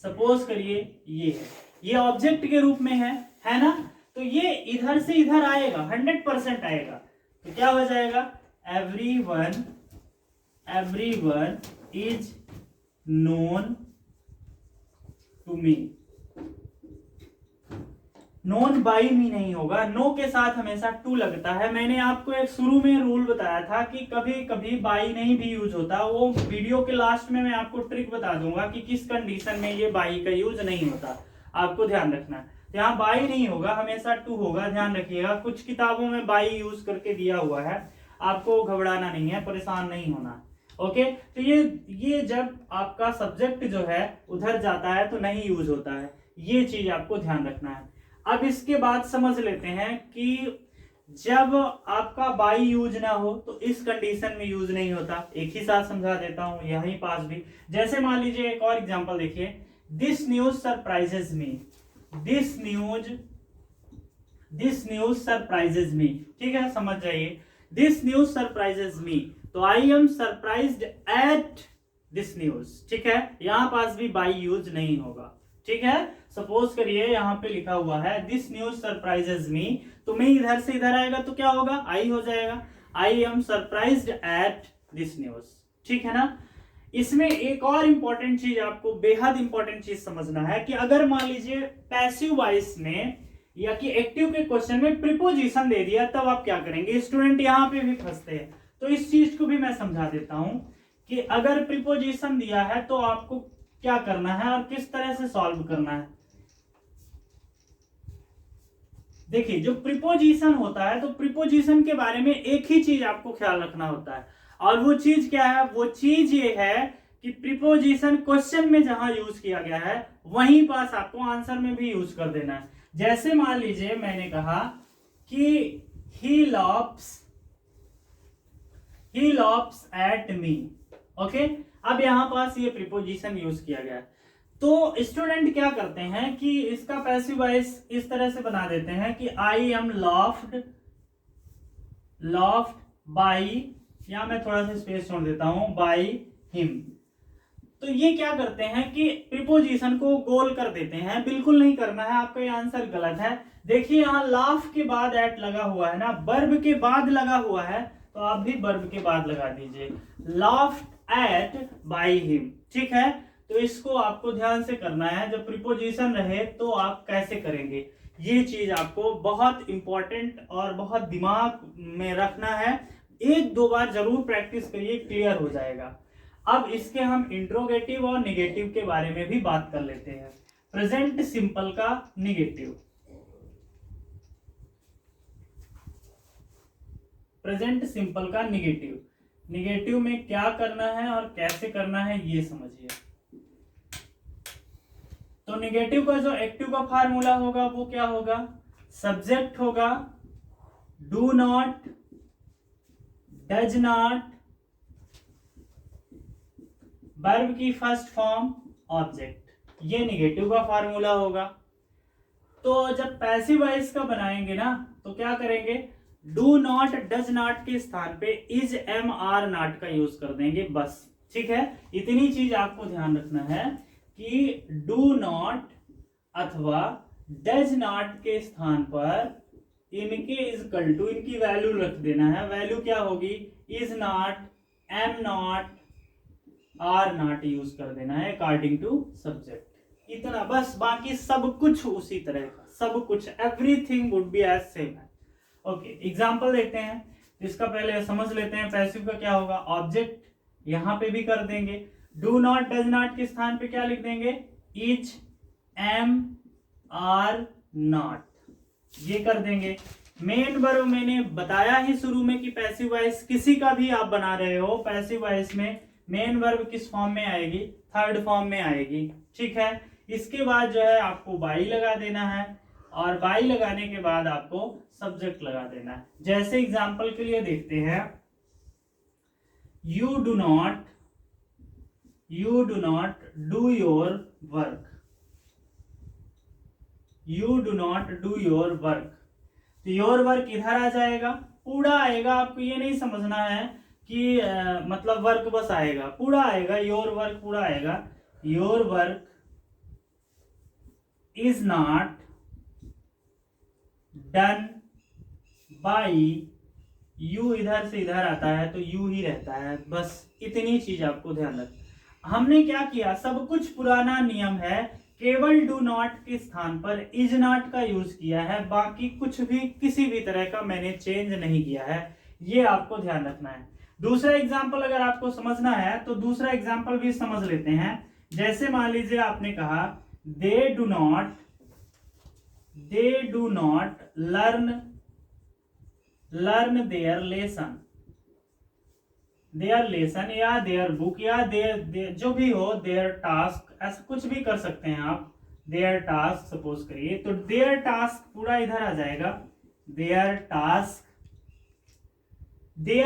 Speaker 1: suppose करिए ये है, ये ऑब्जेक्ट के रूप में है ना, तो ये इधर से इधर आएगा, 100% आएगा, तो क्या हो जाएगा, everyone is known to me, known by me नहीं होगा, नो के साथ हमेशा टू लगता है। मैंने आपको एक शुरू में रूल बताया था कि कभी कभी बाई नहीं भी यूज होता, वो वीडियो के लास्ट में मैं आपको ट्रिक बता दूंगा कि किस कंडीशन में ये बाई का यूज नहीं होता, आपको ध्यान रखना है। यहाँ बाई नहीं होगा, हमेशा टू होगा, ध्यान रखिएगा। कुछ किताबों में बाई यूज करके दिया हुआ है, आपको घबराना नहीं है, परेशान नहीं होना। ओके, तो ये जब आपका सब्जेक्ट जो है उधर जाता है तो नहीं यूज होता है, ये चीज आपको ध्यान रखना है। अब इसके बाद समझ लेते हैं कि जब आपका बाई यूज ना हो तो इस कंडीशन में यूज नहीं होता। एक ही साथ समझा देता हूं, यहीं पास भी। जैसे मान लीजिए एक और एग्जांपल देखिए, this news surprises me, this news surprises me, ठीक है, समझ जाइए, दिस न्यूज सरप्राइजेज मी, तो I am surprised at this news, ठीक है, यहां पास भी बाई यूज नहीं होगा, ठीक है। सपोज करिए यहाँ पे लिखा हुआ है दिस न्यूज सरप्राइजेज मी, तो मैं इधर से इधर आएगा तो क्या होगा, आई हो जाएगा, आई am surprised at this news, ठीक है ना। इसमें एक और इंपॉर्टेंट चीज, आपको बेहद इंपॉर्टेंट चीज समझना है कि अगर मान लीजिए पैसिव वॉइस में या कि एक्टिव के क्वेश्चन में प्रीपोजिशन दे दिया, तब आप क्या करेंगे, स्टूडेंट यहाँ पे भी फंसते हैं, तो इस चीज को भी मैं समझा देता हूं कि अगर प्रीपोजिशन दिया है तो आपको क्या करना है और किस तरह से सॉल्व करना है। देखिए जो प्रीपोजिशन होता है, तो प्रीपोजिशन के बारे में एक ही चीज आपको ख्याल रखना होता है, और वो चीज क्या है, वो चीज ये है कि प्रीपोजिशन क्वेश्चन में जहां यूज किया गया है वहीं पास आपको आंसर में भी यूज कर देना है। जैसे मान लीजिए मैंने कहा कि he laughs at me, okay, अब यहां पास ये प्रीपोजिशन यूज किया गया है, तो स्टूडेंट क्या करते हैं कि इसका पैसिव वॉइस इस तरह से बना देते हैं कि आई एम लाफ्ड बाई, यहां मैं थोड़ा सा स्पेस छोड़ देता हूं, बाई हिम। तो ये क्या करते हैं कि प्रीपोजिशन को गोल कर देते हैं, बिल्कुल नहीं करना है, आपका ये आंसर गलत है। देखिए यहाँ लाफ के बाद एट लगा हुआ है ना, वर्ब के बाद लगा हुआ है, तो आप भी वर्ब के बाद लगा दीजिए, लाफ्ड एट बाई हिम, ठीक है। तो इसको आपको ध्यान से करना है, जब प्रीपोजिशन रहे तो आप कैसे करेंगे, ये चीज आपको बहुत इंपॉर्टेंट और बहुत दिमाग में रखना है। एक दो बार जरूर प्रैक्टिस करिए, क्लियर हो जाएगा। अब इसके हम इंट्रोगेटिव और निगेटिव के बारे में भी बात कर लेते हैं। प्रेजेंट सिंपल का निगेटिव, प्रेजेंट सिंपल का निगेटिव, निगेटिव में क्या करना है और कैसे करना है ये समझिए। तो निगेटिव का जो एक्टिव का फार्मूला होगा वो क्या होगा, सब्जेक्ट होगा do not, does not, verb की फर्स्ट फॉर्म ऑब्जेक्ट, ये निगेटिव का फार्मूला होगा। तो जब पैसिव वॉइस का बनाएंगे ना तो क्या करेंगे, डू नॉट डज नॉट के स्थान पे इज एम आर नॉट का यूज कर देंगे बस। ठीक है, इतनी चीज आपको ध्यान रखना है कि डू नॉट अथवा डज नॉट के स्थान पर इनके इक्वल टू इनकी वैल्यू रख देना है। वैल्यू क्या होगी, is not, am not, are not use कर देना है अकॉर्डिंग टू सब्जेक्ट। इतना बस, बाकी सब कुछ उसी तरह का, सब कुछ everything would be as same है। ओके, एग्जांपल देखते हैं। इसका पहले समझ लेते हैं पैसिव का क्या होगा, ऑब्जेक्ट यहां पे भी कर देंगे। डू नॉट डज नॉट के स्थान पे क्या लिख देंगे, इज एम आर नॉट, ये कर देंगे। मेन वर्ब मैंने बताया ही शुरू में कि पैसिव वॉइस किसी का भी आप बना रहे हो, पैसिव वॉइस में मेन वर्ब किस फॉर्म में आएगी, थर्ड फॉर्म में आएगी। ठीक है, इसके बाद जो है आपको बाई लगा देना है, और बाई लगाने के बाद आपको सब्जेक्ट लगा देना है। जैसे एग्जांपल के लिए देखते हैं, you do not do your work, you do not do your work. तो योर वर्क इधर आ जाएगा, पूरा आएगा। आपको ये नहीं समझना है कि मतलब वर्क बस आएगा, पूरा आएगा, योर वर्क पूरा आएगा। Your work is not done by you, इधर से इधर आता है तो यू ही रहता है, बस इतनी चीज आपको ध्यान रखना। हमने क्या किया, सब कुछ पुराना नियम है, केवल डू नॉट के स्थान पर इज नॉट का यूज किया है, बाकी कुछ भी किसी भी तरह का मैंने चेंज नहीं किया है, ये आपको ध्यान रखना है। दूसरा एग्जाम्पल अगर आपको समझना है तो दूसरा एग्जाम्पल भी समझ लेते हैं। जैसे मान लीजिए आपने कहा they do not learn their lesson, या देयर बुक, या देयर जो भी हो, देयर टास्क, ऐसा कुछ भी कर सकते हैं आप। देयर टास्क सपोज करिए, तो देयर टास्क पूरा इधर आ जाएगा, देयर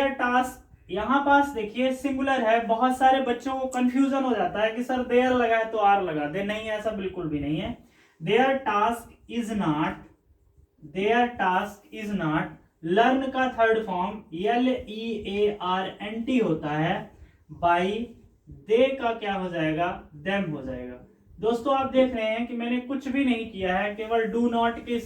Speaker 1: टास्क। यहां पास देखिए सिंगुलर है, बहुत सारे बच्चों को कंफ्यूजन हो जाता है कि सर देयर लगा है तो आर लगा दे, नहीं ऐसा बिल्कुल भी नहीं है। There task is not, learn का थर्ड फॉर्म LEARNT होता है, बाई दे का क्या हो जाएगा, देम हो जाएगा। दोस्तों आप देख रहे हैं कि मैंने कुछ भी नहीं किया है, केवल डू नॉट के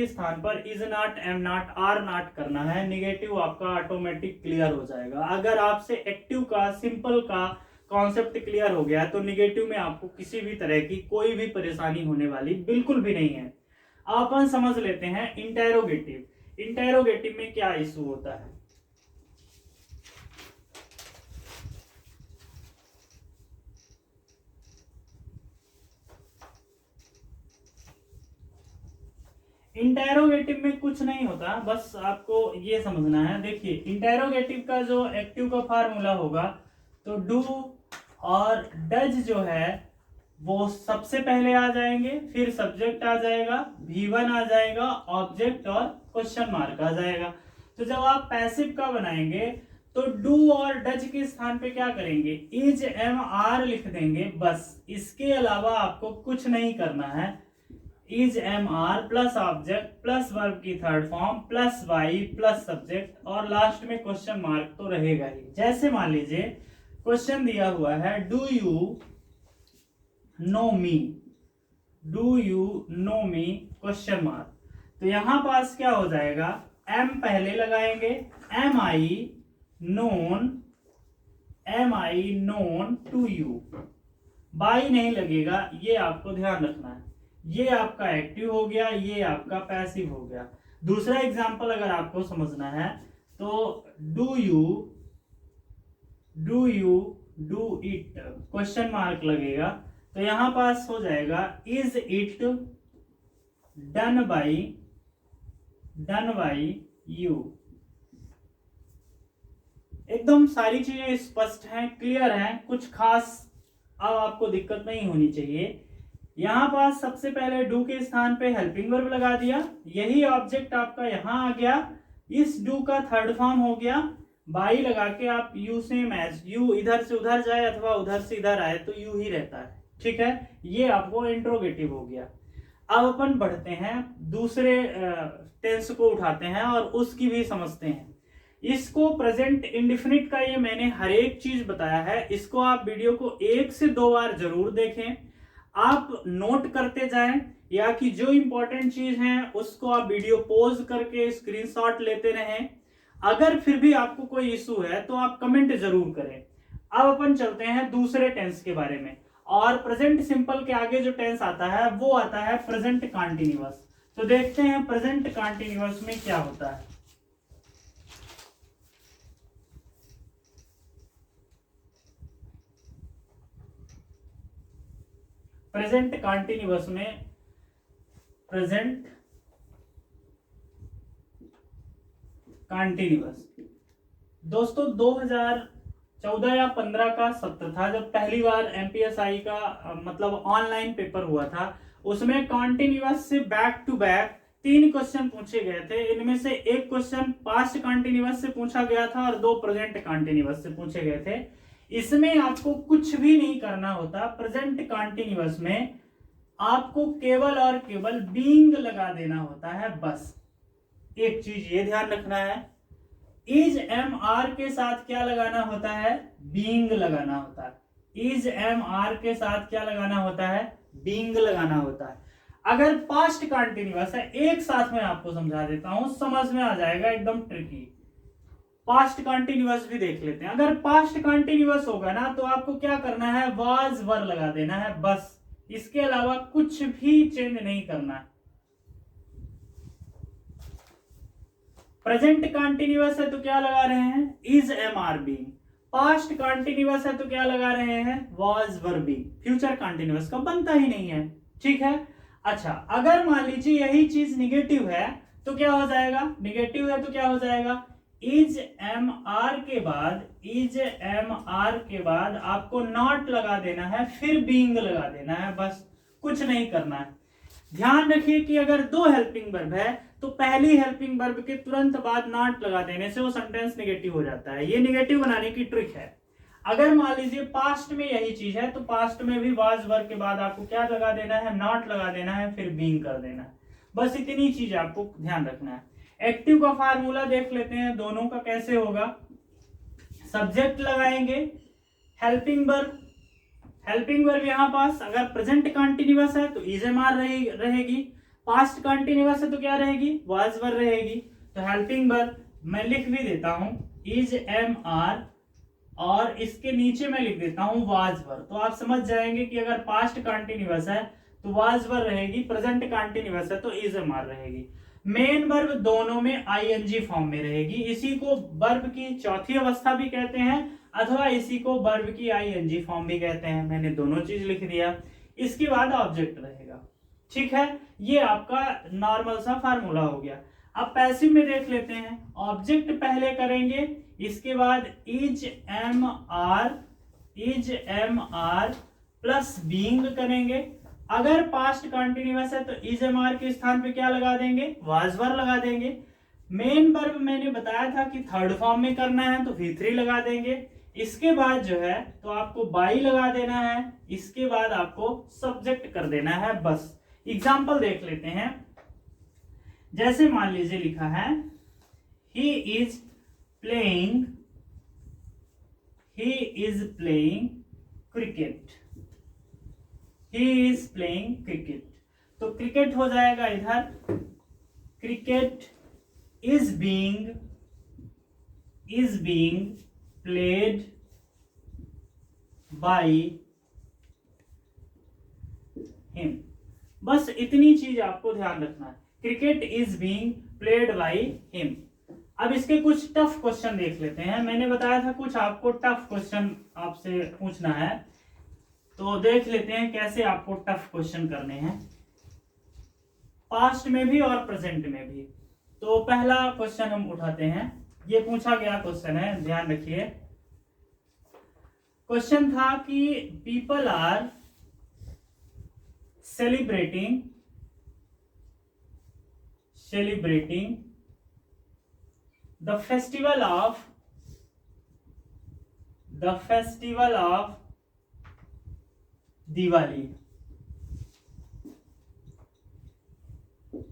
Speaker 1: स्थान पर is not, am not, are not करना है। निगेटिव आपका ऑटोमेटिक क्लियर हो जाएगा। अगर आपसे एक्टिव का, सिंपल का कॉन्सेप्ट क्लियर हो गया तो निगेटिव में आपको किसी भी तरह की कोई भी परेशानी होने वाली बिल्कुल भी नहीं है। अपन समझ लेते हैं इंटेरोगेटिव में क्या इशू होता है। इंटेरोगेटिव में कुछ नहीं होता, बस आपको ये समझना है। देखिए इंटेरोगेटिव का जो एक्टिव का फार्मूला होगा, तो डू और डज जो है वो सबसे पहले आ जाएंगे, फिर सब्जेक्ट आ जाएगा, V1 आ जाएगा, ऑब्जेक्ट और क्वेश्चन मार्क आ जाएगा। तो जब आप पैसिव का बनाएंगे तो डू और डज के स्थान पे क्या करेंगे, इज एम आर लिख देंगे बस। इसके अलावा आपको कुछ नहीं करना है। Is am are plus object plus verb की third form plus by plus subject, और लास्ट में क्वेश्चन मार्क तो रहेगा ही। जैसे मान लीजिए क्वेश्चन दिया हुआ है, do you know me question mark, तो यहां पास क्या हो जाएगा, एम पहले लगाएंगे, am I known to you, by नहीं लगेगा, ये आपको ध्यान रखना है। ये आपका एक्टिव हो गया, ये आपका पैसिव हो गया। दूसरा एग्जांपल अगर आपको समझना है तो do you it question mark लगेगा, तो यहां पास हो जाएगा is it done by you. एकदम सारी चीजें स्पष्ट हैं, क्लियर हैं, कुछ खास अब आपको दिक्कत नहीं होनी चाहिए। यहाँ पास सबसे पहले डू के स्थान पे हेल्पिंग वर्ब लगा दिया, यही ऑब्जेक्ट आपका यहाँ आ गया, इस डू का थर्ड फॉर्म हो गया बाई लगा के, आप यू सेम एज, यू इधर से उधर जाए अथवा उधर से इधर आए तो यू ही रहता है, ठीक है। ये आपको इंट्रोगेटिव हो गया। अब अपन बढ़ते हैं दूसरे टेंस को उठाते हैं और उसकी भी समझते हैं। इसको प्रेजेंट इंडेफिनिट का ये मैंने हर एक चीज बताया है, इसको आप वीडियो को 1 से 2 बार जरूर देखें, आप नोट करते जाएं, या कि जो इंपॉर्टेंट चीज है उसको आप वीडियो पॉज करके स्क्रीनशॉट लेते रहें। अगर फिर भी आपको कोई इशू है तो आप कमेंट जरूर करें। अब अपन चलते हैं दूसरे टेंस के बारे में, और प्रेजेंट सिंपल के आगे जो टेंस आता है वो आता है प्रेजेंट कंटीन्यूअस। तो देखते हैं प्रेजेंट कंटीन्यूअस में क्या होता है। प्रेजेंट कंटीन्यूअस में, प्रेजेंट कंटीन्यूअस दोस्तों 2014 या 15 का सत्र था जब पहली बार एमपीएसआई का मतलब ऑनलाइन पेपर हुआ था। उसमें कॉन्टिन्यूअस से बैक टू बैक 3 क्वेश्चन पूछे गए थे। इनमें से एक क्वेश्चन पास्ट कॉन्टिन्यूअस से पूछा गया था और 2 प्रेजेंट कॉन्टिन्यूअस से पूछे गए थे। इसमें आपको कुछ भी नहीं करना होता। प्रेजेंट कॉन्टिन्यूअस में आपको केवल और केवल बीइंग लगा देना होता है, बस। एक चीज ये ध्यान रखना है, इज एम आर के साथ क्या लगाना होता है, बीइंग लगाना होता है। इज एम आर के साथ क्या लगाना होता है, बीइंग लगाना होता है। अगर पास्ट कंटीन्यूअस है, एक साथ में आपको समझा देता हूं, समझ में आ जाएगा, एकदम ट्रिकी। पास्ट कंटीन्यूअस भी देख लेते हैं। अगर पास्ट कंटीन्यूअस होगा ना तो आपको क्या करना है, वाज वर लगा देना है, बस। इसके अलावा कुछ भी चेंज नहीं करना है। प्रेजेंट कंटीन्यूअस है तो क्या लगा रहे हैं, is am are being. Past continuous है तो क्या लगा रहे हैं, was were being. Future continuous का बनता ही नहीं है, ठीक है। अच्छा, अगर मान लीजिए यही चीज निगेटिव है तो क्या हो जाएगा, निगेटिव है तो क्या हो जाएगा, इज एम आर के बाद, इज एम आर के बाद आपको नॉट लगा देना है, फिर बीइंग लगा देना है, बस। कुछ नहीं करना है। ध्यान रखिए कि अगर 2 हेल्पिंग वर्ब है तो पहली हेल्पिंग वर्ब के तुरंत बाद नॉट लगा देने से वो सेंटेंस नेगेटिव हो जाता है। ये नेगेटिव बनाने की ट्रिक है। अगर मान लीजिए पास्ट में यही चीज है तो पास्ट में भी वाज वर्ब के बाद आपको क्या लगा देना है, नॉट लगा देना है, फिर बीइंग कर देना है, बस। इतनी चीज आपको ध्यान रखना है। एक्टिव का फार्मूला देख लेते हैं दोनों का कैसे होगा। सब्जेक्ट लगाएंगे, हेल्पिंग वर्ब, हेल्पिंग वर्ब यहां पास अगर प्रेजेंट कंटीन्यूअस है तो इज एम आर रहेगी, पास्ट कंटीन्यूअस है तो क्या रहेगी, वाज वर रहेगी। तो हेल्पिंग वर्ब मैं लिख भी देता हूं, इज एम आर, और इसके नीचे मैं लिख देता हूं वाज वर। तो आप समझ जाएंगे कि अगर पास्ट कंटीन्यूअस है तो वाज वर रहेगी, प्रेजेंट कंटीन्यूअस है तो इज एम आर रहेगी। मेन वर्ब दोनों में आईएनजी फॉर्म में रहेगी। इसी को वर्ब की चौथी अवस्था भी कहते हैं अथवा इसी को वर्ब की आईएनजी फॉर्म भी कहते हैं। मैंने दोनों चीज लिख दिया। इसके बाद ऑब्जेक्ट रहेगा, ठीक है। ये आपका नॉर्मल सा फार्मूला हो गया। अब पैसिव में देख लेते हैं। ऑब्जेक्ट पहले करेंगे, इसके बाद is am are plus being करेंगे। अगर पास्ट कंटीन्यूअस है तो इज एम आर के स्थान पे क्या लगा देंगे, वाज वर लगा देंगे। मेन वर्ब मैंने बताया था कि थर्ड फॉर्म में करना है तो V3 लगा देंगे। इसके बाद जो है तो आपको बाई लगा देना है, इसके बाद आपको सब्जेक्ट कर देना है, बस। एग्जाम्पल देख लेते हैं। जैसे मान लीजिए लिखा है he is playing cricket, he is playing cricket. तो क्रिकेट हो जाएगा इधर, cricket is being played by him. बस इतनी चीज आपको ध्यान रखना है, cricket is being played by him. अब इसके कुछ टफ क्वेश्चन देख लेते हैं। मैंने बताया था कुछ आपको टफ क्वेश्चन आपसे पूछना है, तो देख लेते हैं कैसे आपको टफ क्वेश्चन करने हैं, पास्ट में भी और प्रेजेंट में भी। तो पहला क्वेश्चन हम उठाते हैं। ये पूछा गया क्वेश्चन है, ध्यान रखिए। क्वेश्चन था कि people are celebrating the festival of Diwali.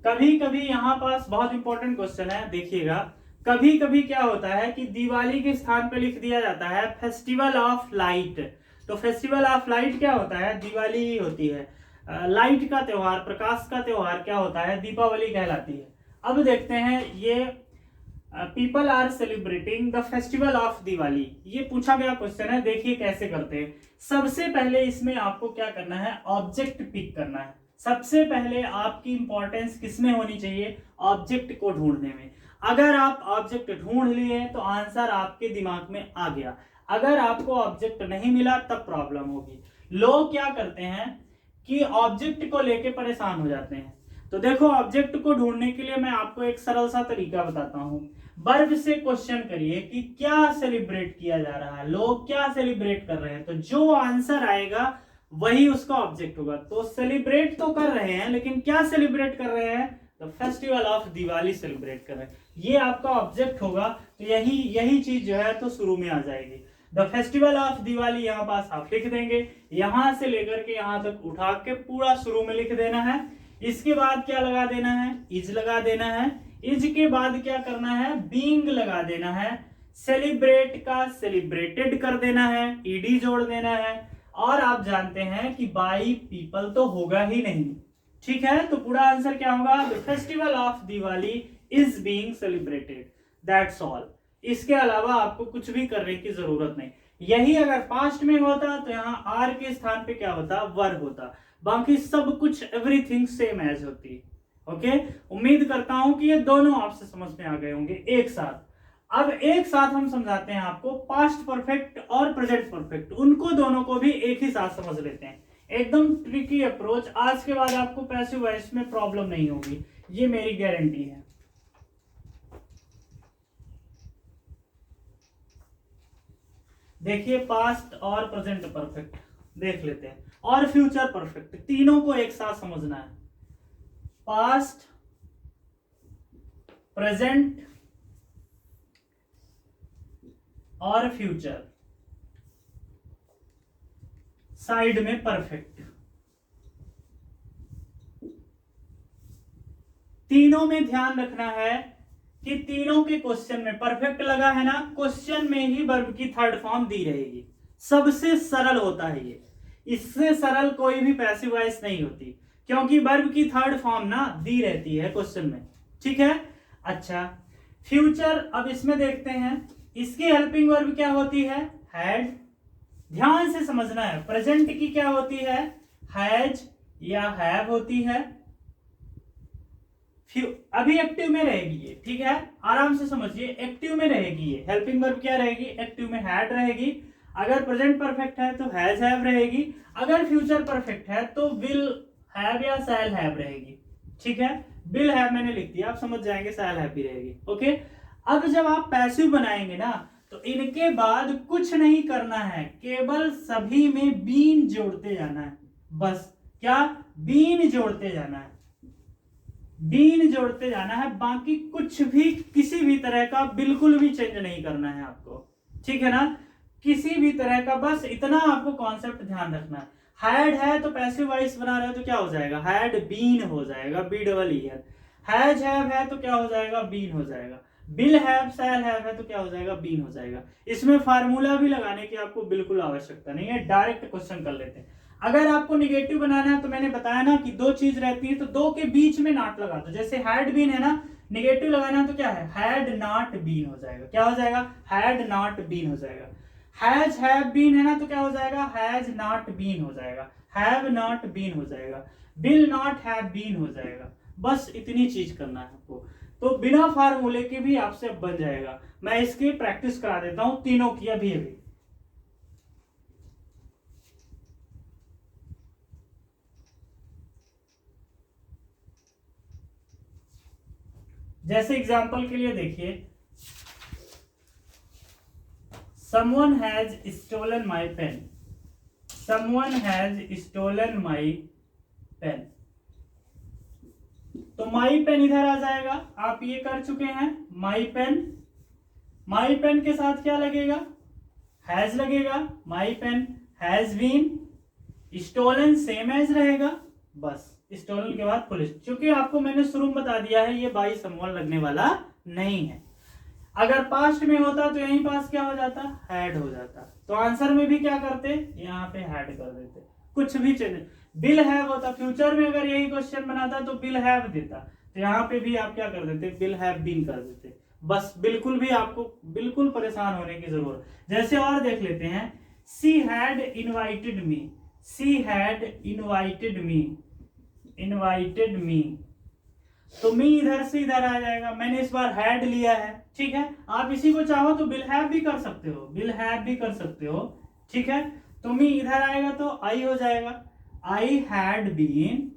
Speaker 1: कभी कभी यहां पास बहुत इंपॉर्टेंट क्वेश्चन है, देखिएगा। कभी कभी क्या होता है कि दिवाली के स्थान पर लिख दिया जाता है फेस्टिवल ऑफ लाइट। तो फेस्टिवल ऑफ लाइट क्या होता है? दिवाली ही होती है। लाइट का त्योहार, प्रकाश का त्योहार क्या होता है? दीपावली कहलाती है। अब देखते हैं, ये people are celebrating the festival of Diwali, ये पूछा गया क्वेश्चन है। देखिए कैसे करते हैं। सबसे पहले इसमें आपको क्या करना है? ऑब्जेक्ट पिक करना है। सबसे पहले आपकी इंपॉर्टेंस किसमें होनी चाहिए? ऑब्जेक्ट को ढूंढने में। अगर आप ऑब्जेक्ट ढूंढ लिए तो आंसर आपके दिमाग में आ गया। अगर आपको ऑब्जेक्ट नहीं मिला तब प्रॉब्लम होगी। लोग क्या करते हैं कि ऑब्जेक्ट को लेके परेशान हो जाते हैं। तो देखो, ऑब्जेक्ट को ढूंढने के लिए मैं आपको एक सरल सा तरीका बताता हूं। वर्ब से क्वेश्चन करिए कि क्या सेलिब्रेट किया जा रहा है, लोग क्या सेलिब्रेट कर रहे हैं। तो जो आंसर आएगा वही उसका ऑब्जेक्ट होगा। तो सेलिब्रेट तो कर रहे हैं, लेकिन क्या सेलिब्रेट कर रहे हैं? तो फेस्टिवल ऑफ दिवाली सेलिब्रेट कर रहे हैं, ये आपका ऑब्जेक्ट होगा। तो यही चीज जो है तो शुरू में आ जाएगी। द फेस्टिवल ऑफ दिवाली यहाँ पास आप लिख देंगे, यहां से लेकर के यहां तक उठा के पूरा शुरू में लिख देना है। इसके बाद क्या लगा देना है? इज लगा देना है। इज के बाद क्या करना है? बीइंग लगा देना है। सेलिब्रेट का सेलिब्रेटेड कर देना है, ईडी जोड़ देना है। और आप जानते हैं कि बाई पीपल तो होगा ही नहीं, ठीक है। तो पूरा आंसर क्या होगा? The festival of Diwali is being celebrated, that's all. इसके अलावा आपको कुछ भी करने की जरूरत नहीं। यही अगर पास्ट में होता तो यहाँ आर के स्थान पे क्या होता? वर होता। बाकी सब कुछ एवरीथिंग सेम एज होती। ओके, उम्मीद करता हूं कि ये दोनों आपसे समझ में आ गए होंगे एक साथ। अब एक साथ हम समझाते हैं आपको पास्ट परफेक्ट और प्रेजेंट परफेक्ट, उनको दोनों को भी एक ही साथ समझ लेते हैं। एकदम ट्रिकी अप्रोच। आज के बाद आपको पैसिव वॉइस में प्रॉब्लम नहीं होगी, ये मेरी गारंटी है। देखिए, पास्ट और प्रेजेंट परफेक्ट देख लेते हैं, और फ्यूचर परफेक्ट, तीनों को एक साथ समझना है। पास्ट, प्रेजेंट और फ्यूचर, साइड में परफेक्ट। तीनों में ध्यान रखना है कि तीनों के क्वेश्चन में परफेक्ट लगा है ना, क्वेश्चन में ही वर्ब की थर्ड फॉर्म दी रहेगी। सबसे सरल होता है ये, इससे सरल कोई भी पैसिव वॉइस नहीं होती, क्योंकि वर्ब की थर्ड फॉर्म ना दी रहती है क्वेश्चन में, ठीक है। अच्छा, फ्यूचर, अब इसमें देखते हैं इसकी हेल्पिंग वर्ब क्या होती है? हैड। ध्यान से समझना है। प्रेजेंट की क्या होती है? हैज या हैव होती है। अभी एक्टिव में रहेगी ये, ठीक है, आराम से समझिए। एक्टिव में रहेगी ये, हेल्पिंग वर्ब क्या रहेगी? एक्टिव में हैड रहेगी। अगर प्रेजेंट परफेक्ट है तो हैज हैव रहेगी। अगर फ्यूचर परफेक्ट है तो विल हैव या शैल हैव रहेगी, ठीक है। विल हैव मैंने लिख दिया, आप समझ जाएंगे, शैल हैव भी रहेगी। ओके, अब जब आप पैसिव बनाएंगे ना तो इनके बाद कुछ नहीं करना है, केवल सभी में बीन जोड़ते जाना है। बस क्या? बीन जोड़ते जाना है, बीन जोड़ते जाना है। बाकी कुछ भी, किसी भी तरह का बिल्कुल भी चेंज नहीं करना है आपको, ठीक है ना। किसी भी तरह का, बस इतना आपको कॉन्सेप्ट ध्यान रखना है। हैड है तो पैसिव वॉइस बना रहे हो तो क्या हो जाएगा? हैड बीन हो जाएगा, be double ear. Has have है तो क्या हो जाएगा? बीन हो जाएगा। विल हैव शैल हैव है तो क्या हो जाएगा? बीन हो जाएगा। इसमें फार्मूला भी लगाने की आपको बिल्कुल आवश्यकता नहीं है, डायरेक्ट क्वेश्चन कर लेते हैं। अगर आपको निगेटिव बनाना है तो मैंने बताया ना कि दो चीज रहती है, तो दो के बीच में नॉट लगा दो। जैसे हैड बीन है ना, निगेटिव लगाना है तो क्या है? हैड नॉट बीन हो जाएगा। क्या हो जाएगा? हैड नॉट बीन हो जाएगा। हैज हैव बीन है ना तो क्या हो जाएगा? हैज नॉट बीन हो जाएगा। हैव नॉट बीन हो जाएगा। विल नॉट हैव बीन हो जाएगा। बस इतनी चीज करना है आपको, तो बिना फार्मूले के भी आपसे बन जाएगा। मैं इसकी प्रैक्टिस करा देता हूं तीनों की अभी अभी। जैसे एग्जांपल के लिए देखिए, someone has stolen my pen, someone has stolen my pen. तो माई पेन इधर आ जाएगा, आप ये कर चुके हैं माई पेन। माई पेन के साथ क्या लगेगा, हैज लगेगा। My pen has been stolen same as रहेगा, बस स्टोलन के बाद पुलिस। क्योंकि आपको मैंने शुरू में बता दिया है ये बाई समवन लगने वाला नहीं है। अगर पास्ट में होता तो यहीं पास क्या हो जाता, हैड हो जाता। तो आंसर में भी क्या करते, यहाँ पे हैड कर देते, कुछ भी चेंज। विल हैव होता, फ्यूचर में अगर यही क्वेश्चन बनाता तो विल हैव देता, तो यहाँ पे भी आप क्या कर देते, विल हैव बीन कर देते। बस बिल्कुल भी आपको बिल्कुल परेशान होने की जरूरत। जैसे और देख लेते हैं, she had invited me, she had invited me, invited me. तो मी इधर से इधर आ जाएगा, मैंने इस बार हैड लिया है, ठीक है। आप इसी को चाहो तो विल हैव भी कर सकते हो, विल हैव भी कर सकते हो, ठीक है। तो मी इधर आएगा तो आई हो जाएगा, I had been,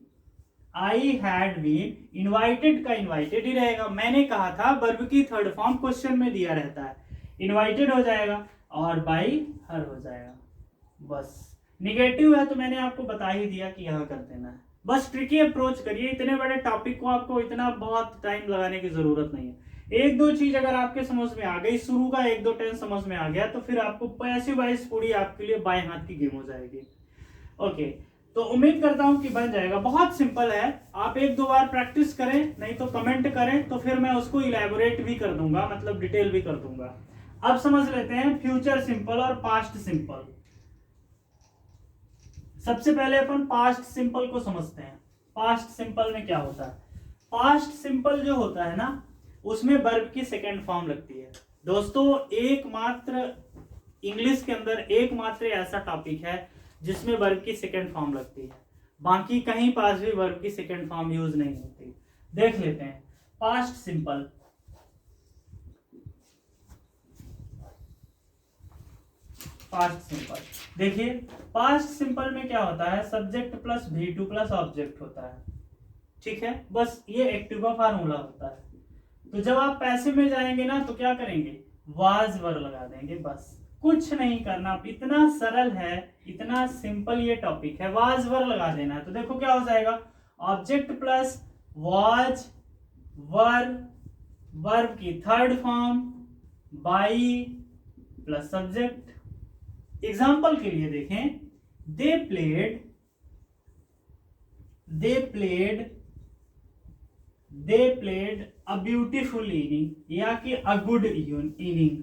Speaker 1: I had been. Invited का इनवाइटेड ही रहेगा, मैंने कहा था वर्ब की थर्ड फॉर्म क्वेश्चन में दिया रहता है, इनवाइटेड हो जाएगा और बाई हर हो जाएगा। बस निगेटिव है तो मैंने आपको बता ही दिया कि यहाँ कर देना है। बस ट्रिकी अप्रोच करिए, इतने बड़े टॉपिक को आपको इतना बहुत टाइम लगाने की जरूरत नहीं है। एक दो चीज अगर आपके समझ में आ गई, शुरू का एक दो टेंस समझ में आ गया, तो फिर आपको पैसिव वॉइस पूरी आपके लिए बाएं हाथ की गेम हो जाएगी। ओके, तो उम्मीद करता हूं कि बन जाएगा। बहुत सिंपल है, आप एक दो बार प्रैक्टिस करें, नहीं तो कमेंट करें, तो फिर मैं उसको इलेबोरेट भी कर दूंगा, मतलब डिटेल भी कर दूंगा। अब समझ लेते हैं फ्यूचर सिंपल और पास्ट सिंपल। सबसे पहले अपन पास्ट सिंपल को समझते हैं। पास्ट सिंपल में क्या होता है, पास्ट सिंपल जो होता है ना, उसमें वर्ब की सेकेंड फॉर्म लगती है। दोस्तों एकमात्र इंग्लिश के अंदर एकमात्र ऐसा टॉपिक है जिसमें वर्ब की सेकेंड फॉर्म लगती है, बाकी कहीं पास भी वर्ब की सेकेंड फॉर्म यूज नहीं होती। देख लेते हैं पास्ट सिंपल। पास्ट सिंपल देखिए, पास्ट सिंपल में क्या होता है, subject plus V2 plus object होता है, ठीक है। बस ये एक्टिव का फार्मूला होता है। तो जब आप पैसिव में जाएंगे ना तो क्या करेंगे, वाज वर लगा देंगे, बस कुछ नहीं करना। इतना सरल है, इतना सिंपल ये टॉपिक है, वाज वर लगा देना है। तो देखो क्या हो जाएगा, object plus was were, verb की third form by plus subject. Example के लिए देखें, they played a beautiful inning, या कि अ गुड इनिंग।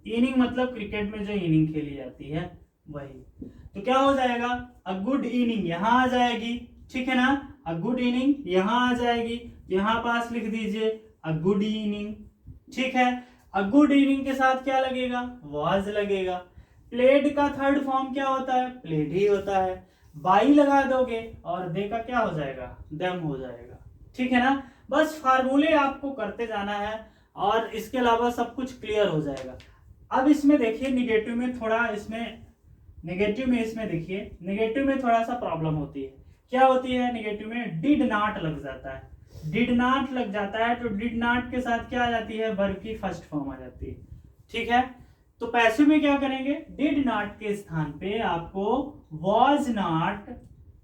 Speaker 1: इनिंग मतलब क्रिकेट में जो इनिंग खेली जाती है वही। तो क्या हो जाएगा, अ गुड इनिंग यहां आ जाएगी, ठीक है ना। अ गुड इनिंग यहां आ जाएगी, यहां पास लिख दीजिए अ गुड इनिंग, ठीक है। अ गुड इनिंग के साथ क्या लगेगा, वाज लगेगा। प्लेड का थर्ड फॉर्म क्या होता है, प्लेड ही होता है। बाई लगा दोगे और दे का क्या हो जाएगा, देम हो जाएगा, ठीक है ना। बस फार्मूले आपको करते जाना है और इसके अलावा सब कुछ क्लियर हो जाएगा। अब इसमें देखिए निगेटिव में थोड़ा, इसमें नेगेटिव में, इसमें देखिए नेगेटिव में थोड़ा सा प्रॉब्लम होती है। क्या होती है नेगेटिव में, डिड नॉट लग जाता है। डिड नॉट लग जाता है तो डिड नॉट के साथ क्या आ जाती है, वर्ब की फर्स्ट फॉर्म आ जाती है, ठीक है। तो पैसिव में क्या करेंगे, डिड नॉट के स्थान पे आपको वॉज नॉट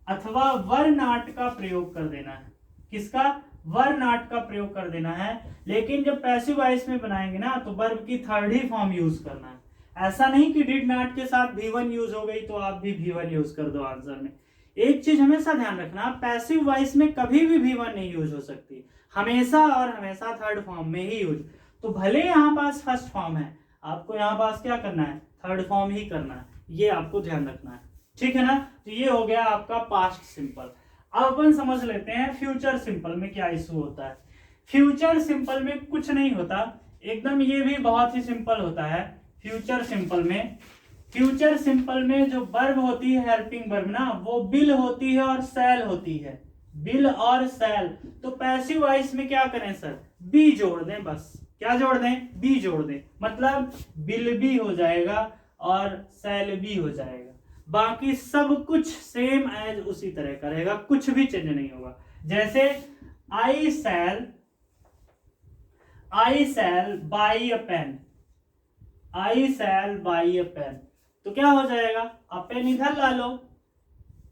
Speaker 1: अथवा वर नॉट का प्रयोग कर देना है। किसका, वर नॉट का प्रयोग कर देना है। लेकिन जब पैसिव वॉइस में बनाएंगे ना तो वर्ब की थर्ड ही फॉर्म यूज करना है। ऐसा नहीं कि डिड नॉट के साथ V1 यूज हो गई तो आप भी V1 यूज कर दो आंसर में। एक चीज हमेशा ध्यान रखना, पैसिव वॉइस में कभी भी V1 नहीं यूज हो सकती, हमेशा और हमेशा थर्ड फॉर्म में ही यूज। तो भले यहाँ पास फर्स्ट फॉर्म है, आपको यहाँ पास क्या करना है, थर्ड फॉर्म ही करना है, ये आपको ध्यान रखना है, ठीक है ना। तो ये हो गया आपका पास्ट सिंपल। अब अपन समझ लेते हैं फ्यूचर सिंपल में क्या इशू होता है। फ्यूचर सिंपल में कुछ नहीं होता, एकदम ये भी बहुत ही सिंपल होता है। फ्यूचर सिंपल में जो वर्ब होती है, हेल्पिंग वर्ब ना, वो बिल होती है और सेल होती है, बिल और सेल। तो पैसिव वॉइस में क्या करें सर, बी जोड़ दें, बस क्या जोड़ दें, बी जोड़ दें, मतलब बिल भी हो जाएगा और सेल भी हो जाएगा। बाकी सब कुछ सेम एज उसी तरह करेगा, कुछ भी चेंज नहीं होगा। जैसे I shall buy a pen, I shall buy a pen, तो क्या हो जाएगा, अ पेन इधर ला लो,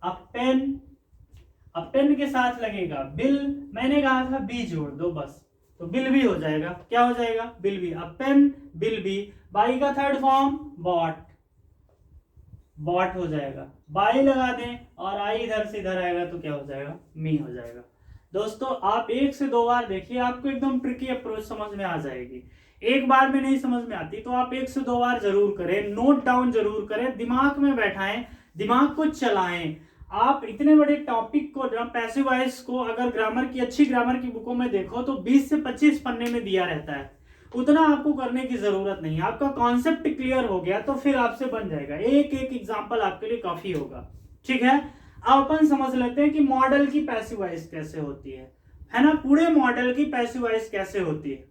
Speaker 1: अ पेन अब पेन के साथ लगेगा बिल, मैंने कहा था बी जोड़ दो बस, तो बिल भी हो जाएगा। क्या हो जाएगा? बिल भी। अब पेन बिल भी, बाई का थर्ड फॉर्म बॉट, बॉट हो जाएगा। बाई लगा दें और आई इधर से इधर आएगा तो क्या हो जाएगा? मी हो जाएगा। दोस्तों आप 1 से 2 बार देखिए, आपको एकदम ट्रिकी अप्रोच समझ में आ जाएगी। एक बार में नहीं समझ में आती तो आप 1 से 2 बार जरूर करें, नोट डाउन जरूर करें, दिमाग में बैठाएं, दिमाग को चलाएं। आप इतने बड़े टॉपिक को, पैसिव वॉइस को, अगर ग्रामर की, अच्छी ग्रामर की बुकों में देखो तो 20 से 25 पन्ने में दिया रहता है। उतना आपको करने की जरूरत नहीं है। आपका कॉन्सेप्ट क्लियर हो गया तो फिर आपसे बन जाएगा। एक एक एग्जांपल आपके लिए काफी होगा। ठीक है, अब अपन समझ लेते हैं कि मॉडल की पैसिव वॉइस कैसे होती है ना? पूरे मॉडल की पैसिव वॉइस कैसे होती है।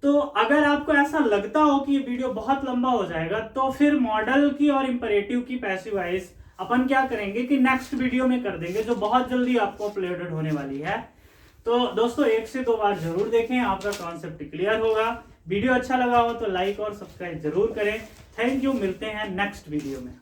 Speaker 1: तो अगर आपको ऐसा लगता हो कि ये वीडियो बहुत लंबा हो जाएगा तो फिर मॉडल की और इंपरेटिव की पैसिव वॉइस अपन क्या करेंगे कि नेक्स्ट वीडियो में कर देंगे, जो बहुत जल्दी आपको अपलोडेड होने वाली है। तो दोस्तों 1 से 2 बार जरूर देखें, आपका कॉन्सेप्ट क्लियर होगा। वीडियो अच्छा लगा हो तो लाइक और सब्सक्राइब जरूर करें। थैंक यू, मिलते हैं नेक्स्ट वीडियो में।